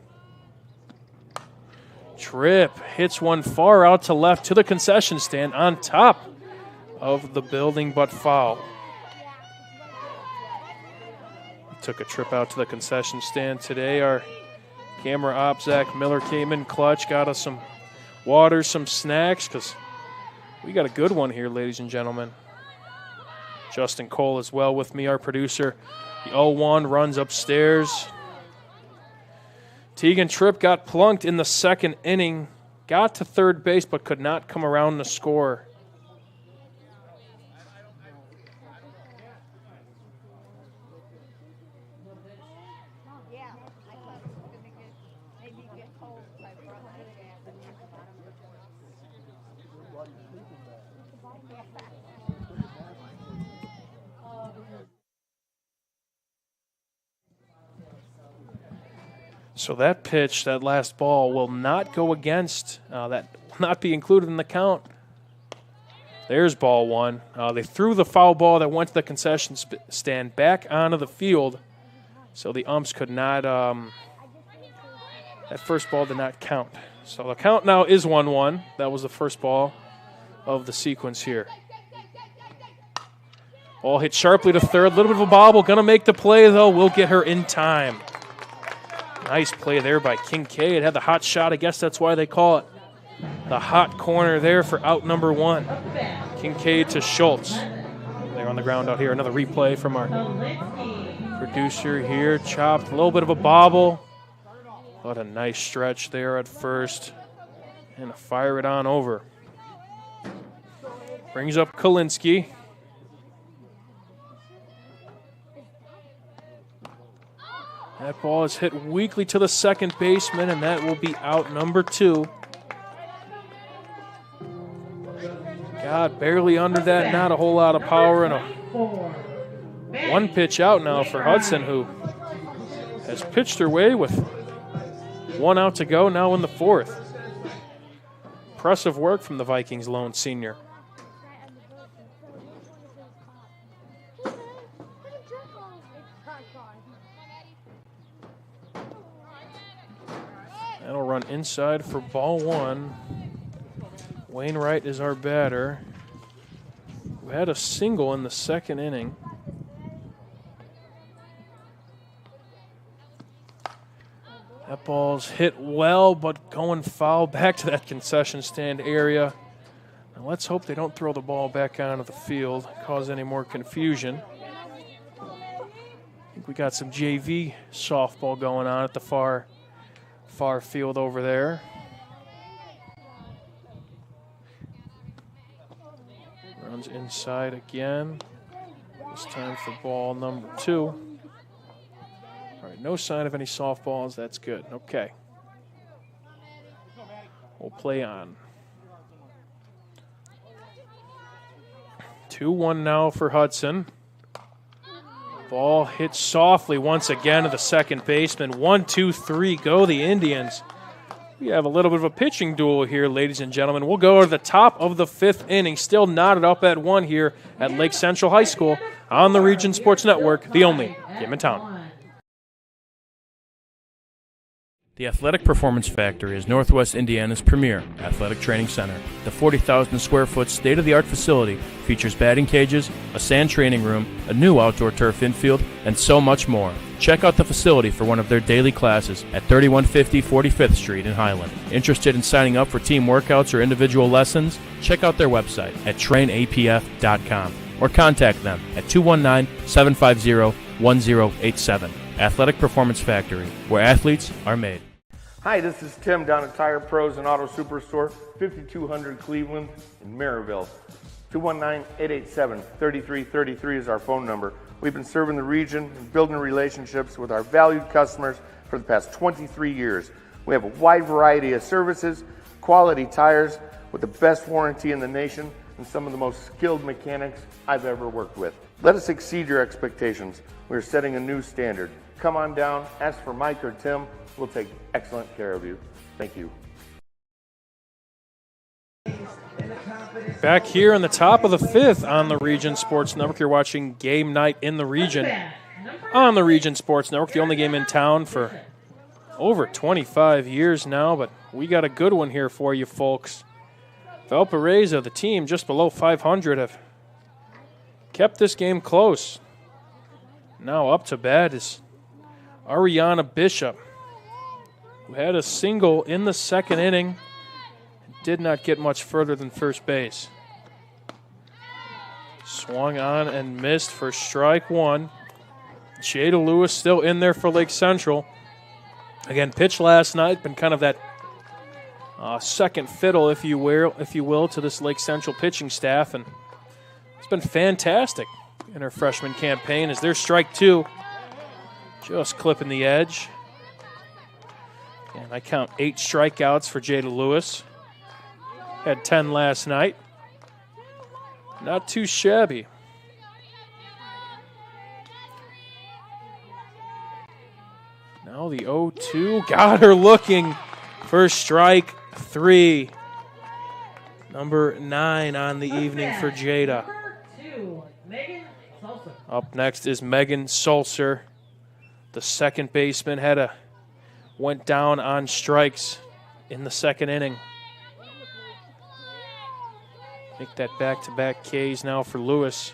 Tripp hits one far out to left to the concession stand on top of the building, but foul. Took a trip out to the concession stand today. Our camera op, Zach Miller, came in clutch, got us some water, some snacks, because we got a good one here, ladies and gentlemen. Justin Cole as well with me, our producer. The 0-1 runs upstairs. Tegan Tripp got plunked in the second inning, got to third base, but could not come around to score. So that pitch, that last ball, will not go against, that will not be included in the count. There's ball one. They threw the foul ball that went to the concession stand back onto the field, so the umps could not, that first ball did not count. So the count now is 1-1. That was the first ball of the sequence here. Ball hit sharply to third, a little bit of a bobble, going to make the play though, will get her in time. Nice play there by Kincaid. Had the hot shot. I guess that's why they call it the hot corner there for out number one. Kincaid to Schultz. They're on the ground out here. Another replay from our producer here. Chopped. A little bit of a bobble. But a nice stretch there at first. And fire it on over. Brings up Kalinsky. That ball is hit weakly to the second baseman, and that will be out number two. God, barely under that, not a whole lot of power, and a one pitch out now for Hudson, who has pitched her way with one out to go now in the fourth. Impressive work from the Vikings lone senior. That'll run inside for ball one. Wainwright is our batter, who had a single in the second inning. That ball's hit well, but going foul back to that concession stand area. Now let's hope they don't throw the ball back onto the field, cause any more confusion. I think we got some JV softball going on at the far field over there. Runs inside again. This time for ball number two. All right, no sign of any softballs. That's good. Okay. We'll play on. 2-1 now for Hudson. Ball hit softly once again to the second baseman. 1, 2, 3, go the Indians. We have a little bit of a pitching duel here, ladies and gentlemen. We'll go to the top of the fifth inning. Still knotted up at 1 here at Lake Central High School on the Region Sports Network, the only game in town. The Athletic Performance Factory is Northwest Indiana's premier athletic training center. The 40,000 square foot state-of-the-art facility features batting cages, a sand training room, a new outdoor turf infield, and so much more. Check out the facility for one of their daily classes at 3150 45th Street in Highland. Interested in signing up for team workouts or individual lessons? Check out their website at trainapf.com or contact them at 219-750-1087. Athletic Performance Factory, where athletes are made. Hi, this is Tim down at Tire Pros and Auto Superstore, 5200 Cleveland in Maryville. 219-887-3333 is our phone number. We've been serving the region and building relationships with our valued customers for the past 23 years. We have a wide variety of services, quality tires with the best warranty in the nation, and some of the most skilled mechanics I've ever worked with. Let us exceed your expectations. We're setting a new standard. Come on down, ask for Mike or Tim. We'll take excellent care of you. Thank you. Back here in the top of the fifth on the Region Sports Network. You're watching Game Night in the Region on the Region Sports Network, the only game in town for over 25 years now, but we got a good one here for you folks. Valparaiso, the team just below 500, have kept this game close. Now up to bat is Ariana Bishop, who had a single in the second inning and did not get much further than first base. Swung on and missed for strike one. Jada Lewis still in there for Lake Central. Again, pitched last night, been kind of that second fiddle, if you will, to this Lake Central pitching staff, and it's been fantastic in her freshman campaign as their strike two, just clipping the edge. And I count 8 strikeouts for Jada Lewis. Had 10 last night. Not too shabby. Now the 0-2, got her looking for strike 3. Number 9 on the evening for Jada. Up next is Megan Sulcer. The second baseman went down on strikes in the second inning. Make that back-to-back Ks now for Lewis.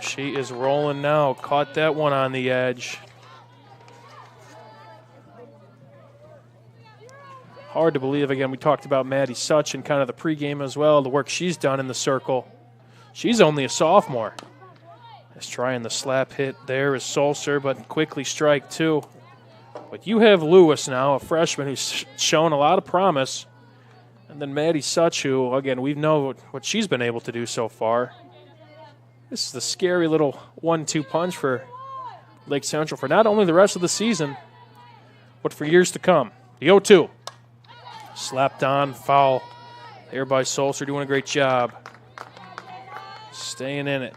She is rolling now. Caught that one on the edge. Hard to believe. Again, we talked about Maddie Such in kind of the pregame as well, the work she's done in the circle. She's only a sophomore. Just trying the slap hit there is Sulcer, but quickly strike two. But you have Lewis now, a freshman who's shown a lot of promise. And then Maddie Such, who, again, we know what she's been able to do so far. This is the scary little 1-2 punch for Lake Central for not only the rest of the season, but for years to come. The 0-2. Slapped on, foul there by Sulcer, doing a great job. Staying in it.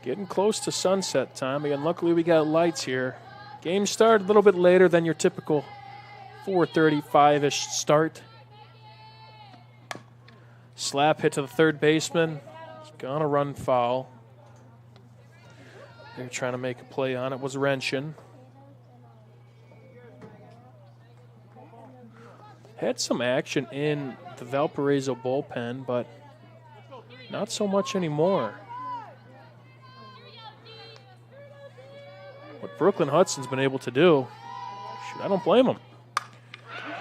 Getting close to sunset time. Again, luckily we got lights here. Game started a little bit later than your typical 4:35-ish start. Slap hit to the third baseman. He's gonna run foul. They're trying to make a play on it. Was Renshin. Had some action in the Valparaiso bullpen, but not so much anymore. What Brooklyn Hudson's been able to do, shoot, I don't blame him.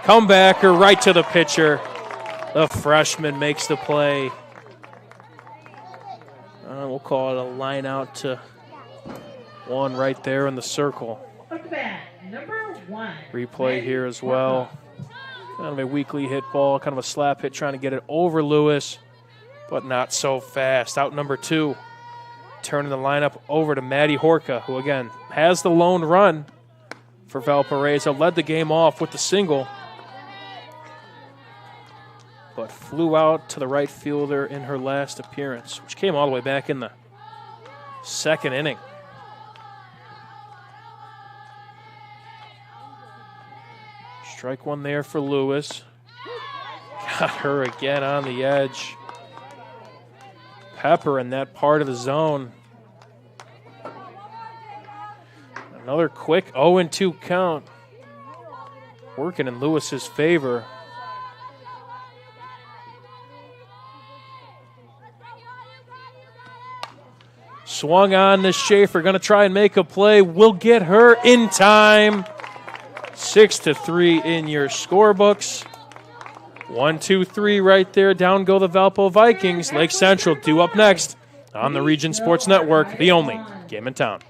Comebacker right to the pitcher. The freshman makes the play. We'll call it a line out to one right there in the circle. Number 1. Replay here as well. Kind of a weakly hit ball, kind of a slap hit, trying to get it over Lewis, but not so fast. Out number 2. Turning the lineup over to Maddie Horka, who again has the lone run for Valparaiso. Led the game off with the single, but flew out to the right fielder in her last appearance, which came all the way back in the second inning. Strike one there for Lewis. Got her again on the edge. Pepper in that part of the zone. Another quick 0-2 count. Working in Lewis's favor. Swung on to Schaefer. Going to try and make a play. Will get her in time. 6-3 in your scorebooks. 1-2-3 right there. Down go the Valpo Vikings. Lake Central due up next on the Region Sports Network, the only game in town.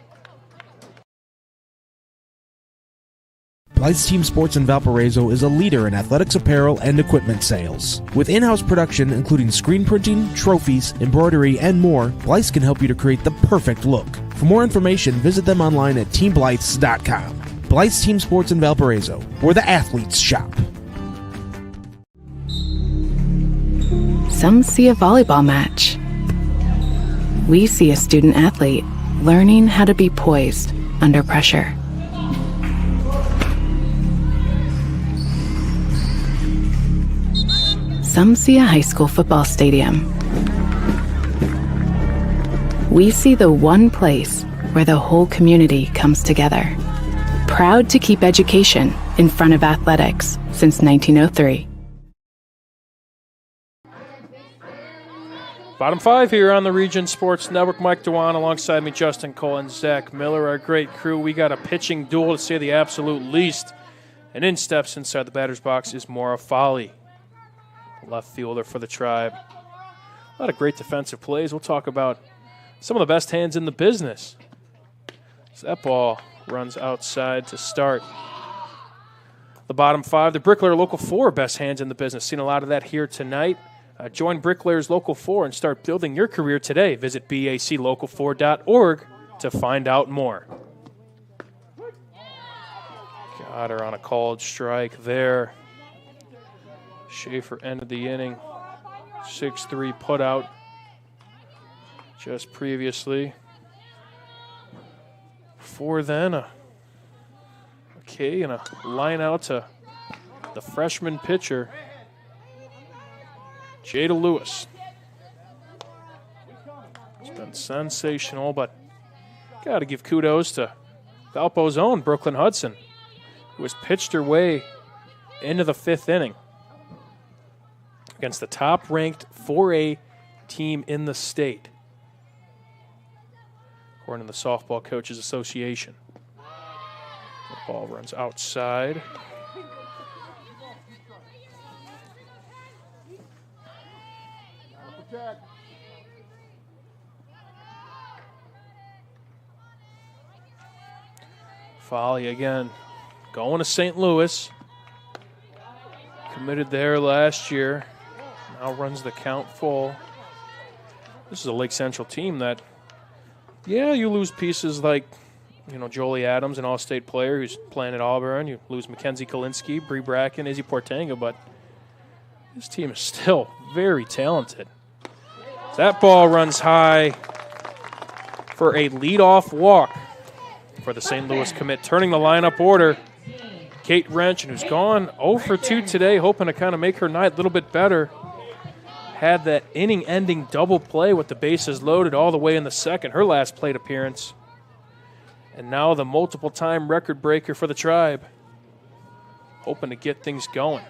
Blythe's Team Sports in Valparaiso is a leader in athletics apparel and equipment sales. With in-house production including screen printing, trophies, embroidery, and more, Blythe's can help you to create the perfect look. For more information, visit them online at teamblythes.com. Blythe's Team Sports in Valparaiso, where the athletes shop. Some see a volleyball match. We see a student athlete learning how to be poised under pressure. Some see a high school football stadium. We see the one place where the whole community comes together. Proud to keep education in front of athletics since 1903. Bottom five here on the Region Sports Network. Mike Dewan alongside me, Justin Cole and Zach Miller, our great crew. We got a pitching duel, to say the absolute least. And in steps inside the batter's box is Maura Folly, left fielder for the Tribe. A lot of great defensive plays. We'll talk about some of the best hands in the business. So that ball runs outside to start. The bottom five, the Bricklayer Local 4 best hands in the business. Seen a lot of that here tonight. Join Bricklayers Local 4 and start building your career today. Visit baclocal4.org to find out more. Got her on a called strike there. Schaefer ended the inning. 6-3 putout just previously. Before then, a K and a line out to the freshman pitcher, Jada Lewis. It's been sensational, but got to give kudos to Valpo's own Brooklyn Hudson, who has pitched her way into the fifth inning against the top-ranked 4A team in the state, according to the Softball Coaches Association. The ball runs outside. Folly again going to St. Louis. Committed there last year. Now runs the count full. This is a Lake Central team that, yeah, you lose pieces like, Jolie Adams, an all-state player who's playing at Auburn. You lose Mackenzie Kalinsky, Bree Bracken, Izzy Portanga, but this team is still very talented. That ball runs high for a leadoff walk for the St. Louis commit. Turning the lineup order, Kate Wrench, who's gone 0 for 2 today, hoping to kind of make her night a little bit better. Had that inning-ending double play with the bases loaded all the way in the second, her last plate appearance. And now the multiple-time record breaker for the Tribe, hoping to get things going.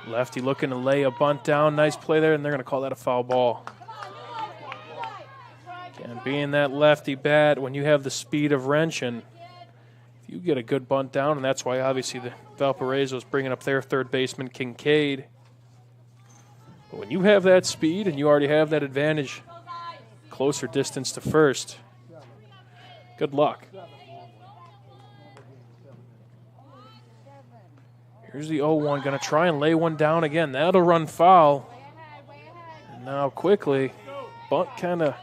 Lefty looking to lay a bunt down. Nice play there, and they're going to call that a foul ball. Again, being that lefty bat, when you have the speed of Wrench, and if you get a good bunt down, and that's why obviously the Valparaiso is bringing up their third baseman, Kincaid. But when you have that speed and you already have that advantage, closer distance to first, good luck. Here's the 0-1, going to try and lay one down again. That'll run foul. And now quickly, bunt kind of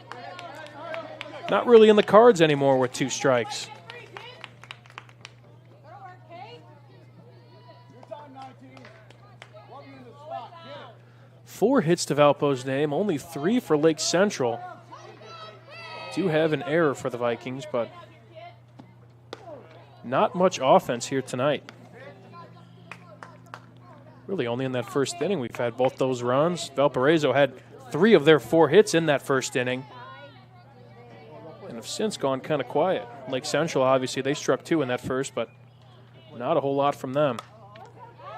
not really in the cards anymore with 2 strikes. Four hits to Valpo's name, only 3 for Lake Central. Do have an error for the Vikings, but not much offense here tonight. Really only in that first inning we've had both those runs. Valparaiso had 3 of their 4 hits in that first inning and have since gone kind of quiet. Lake Central, obviously, they struck 2 in that first, but not a whole lot from them.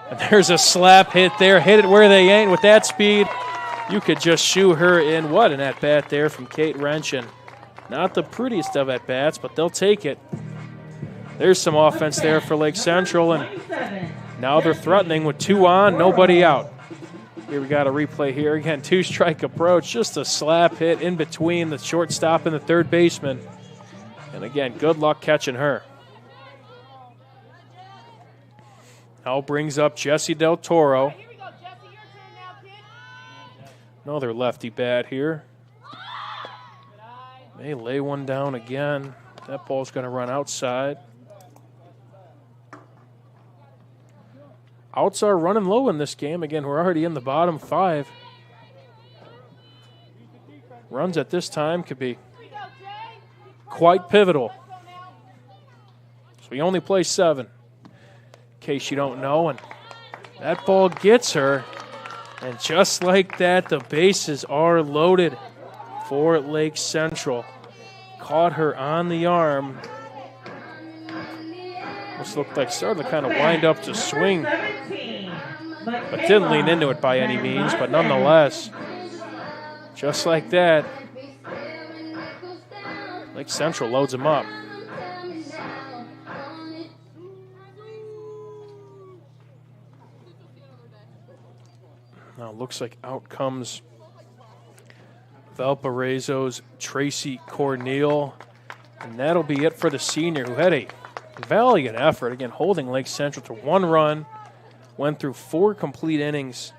And there's a slap hit there. Hit it where they ain't with that speed. You could just shoo her in. What an at-bat there from Kate Wrench. And not the prettiest of at-bats, but they'll take it. There's some offense there for Lake Central, and now they're threatening with 2 on, nobody out. Here we got a replay here. Again, 2-strike approach, just a slap hit in between the shortstop and the third baseman. And again, good luck catching her. Now brings up Jesse Del Toro. Another lefty bat here. May lay one down again. That ball's going to run outside. Outs are running low in this game. Again, we're already in the bottom 5. runs at this time could be quite pivotal. So we only play 7, in case you don't know. And that ball gets her. And just like that, the bases are loaded for Lake Central. Caught her on the arm. This looked like started to kind of wind up to swing, but didn't lean into it by any means. But nonetheless, just like that, Lake Central loads them up. Now looks like out comes Valparaiso's Tracy Corneal, and that'll be it for the senior, who had a valiant effort, again holding Lake Central to 1 run, went through 4 complete innings.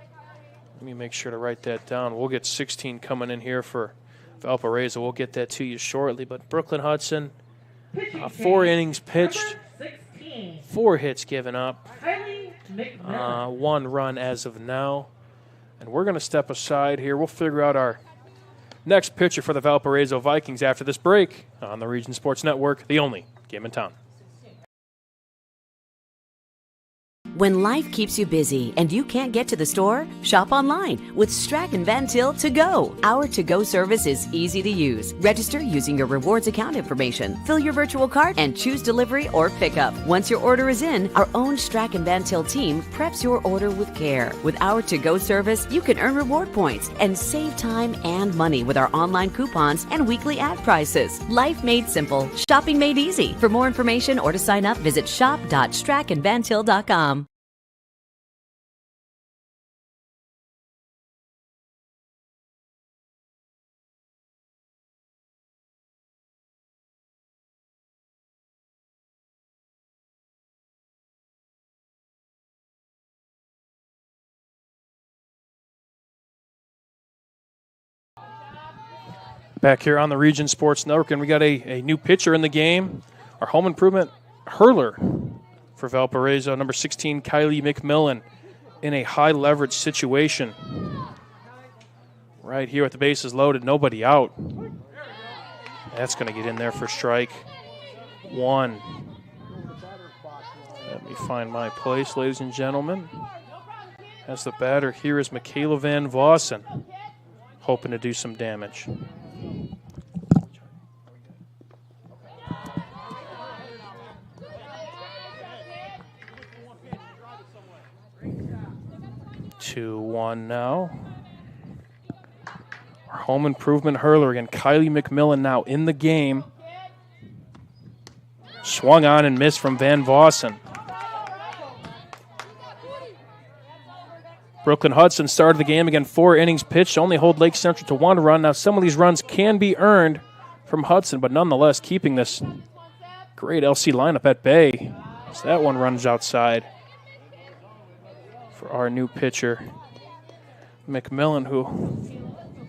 Let me make sure to write that down. We'll get 16 coming in here for Valparaiso. We'll get that to you shortly. But Brooklyn Hudson, 4 innings pitched, 4 hits given up, 1 run as of now. And we're going to step aside here. We'll figure out our next pitcher for the Valparaiso Vikings after this break on the Region Sports Network, the only game in town. When life keeps you busy and you can't get to the store, shop online with Strachan Van Til To Go. Our to-go service is easy to use. Register using your rewards account information, fill your virtual cart, and choose delivery or pickup. Once your order is in, our own Strachan Van Til team preps your order with care. With our to-go service, you can earn reward points and save time and money with our online coupons and weekly ad prices. Life made simple, shopping made easy. For more information or to sign up, visit shop.strachanvantil.com. Back here on the Region Sports Network, and we got a new pitcher in the game. Our home improvement hurler for Valparaiso, number 16, Kylie McMillan, in a high leverage situation. Right here with the bases loaded, nobody out. That's going to get in there for strike 1. Let me find my place, ladies and gentlemen. As the batter here is Michaela Van Vossen, hoping to do some damage. Two, 1 now. Our home improvement hurler again, Kylie McMillan now in the game. Swung on and missed from Van Vossen. Brooklyn Hudson started the game again, 4 innings pitched, only hold Lake Central to 1 run. Now some of these runs can be earned from Hudson, but nonetheless keeping this great LC lineup at bay. So that one runs outside for our new pitcher, McMillan, who,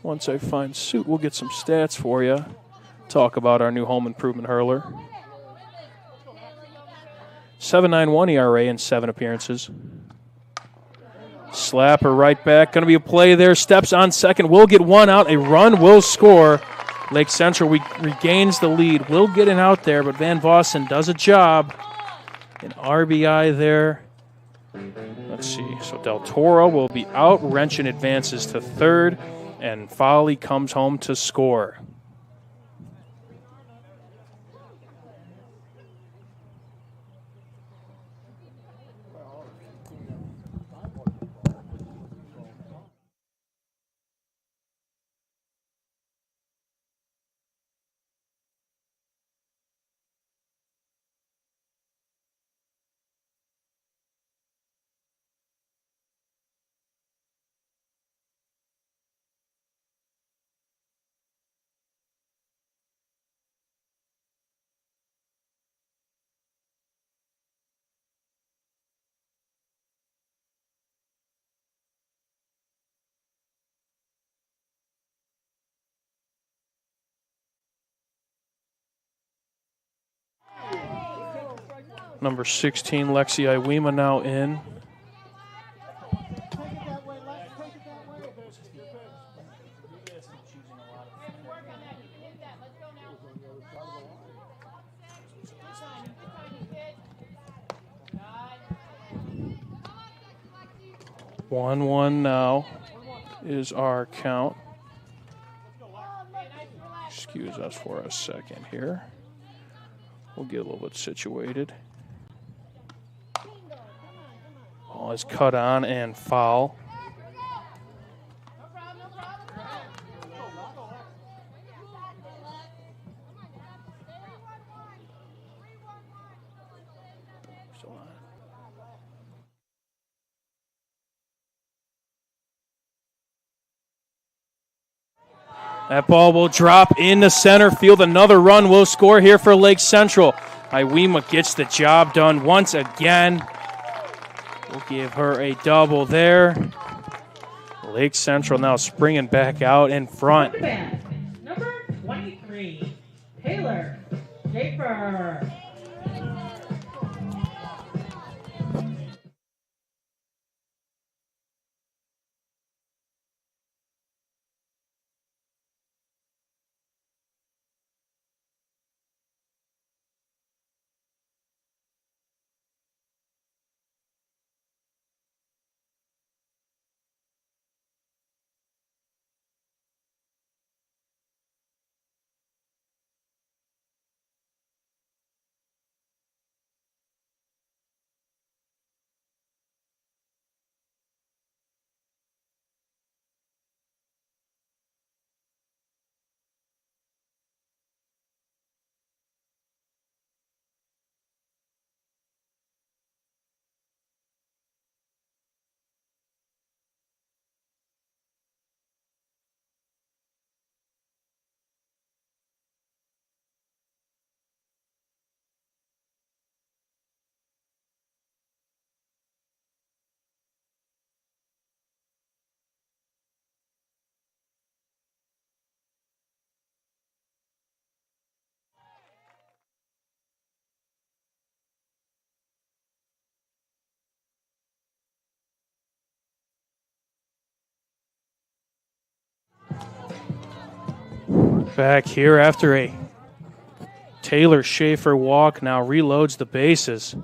once I find suit, we'll get some stats for you. Talk about our new home improvement hurler. 7.91 ERA in 7 appearances. Slapper right back. Going to be a play there. Steps on second. Will get 1 out. A run will score. Lake Central regains the lead. Will get an out there, but Van Vossen does a job. An RBI there. Let's see. So Del Toro will be out. Wrenchen advances to third, and Foley comes home to score. Number 16, Lexi Iwema now in. 1-1 now is our count. Excuse us for a second here. We'll get a little bit situated. Ball is cut on and foul. That ball will drop into center field. Another run will score here for Lake Central. Iwema gets the job done once again. We'll give her a double there. Lake Central now springing back out in front. Number 23, Taylor Schaefer. Back here after a Taylor Schaefer walk, now reloads the bases.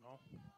No.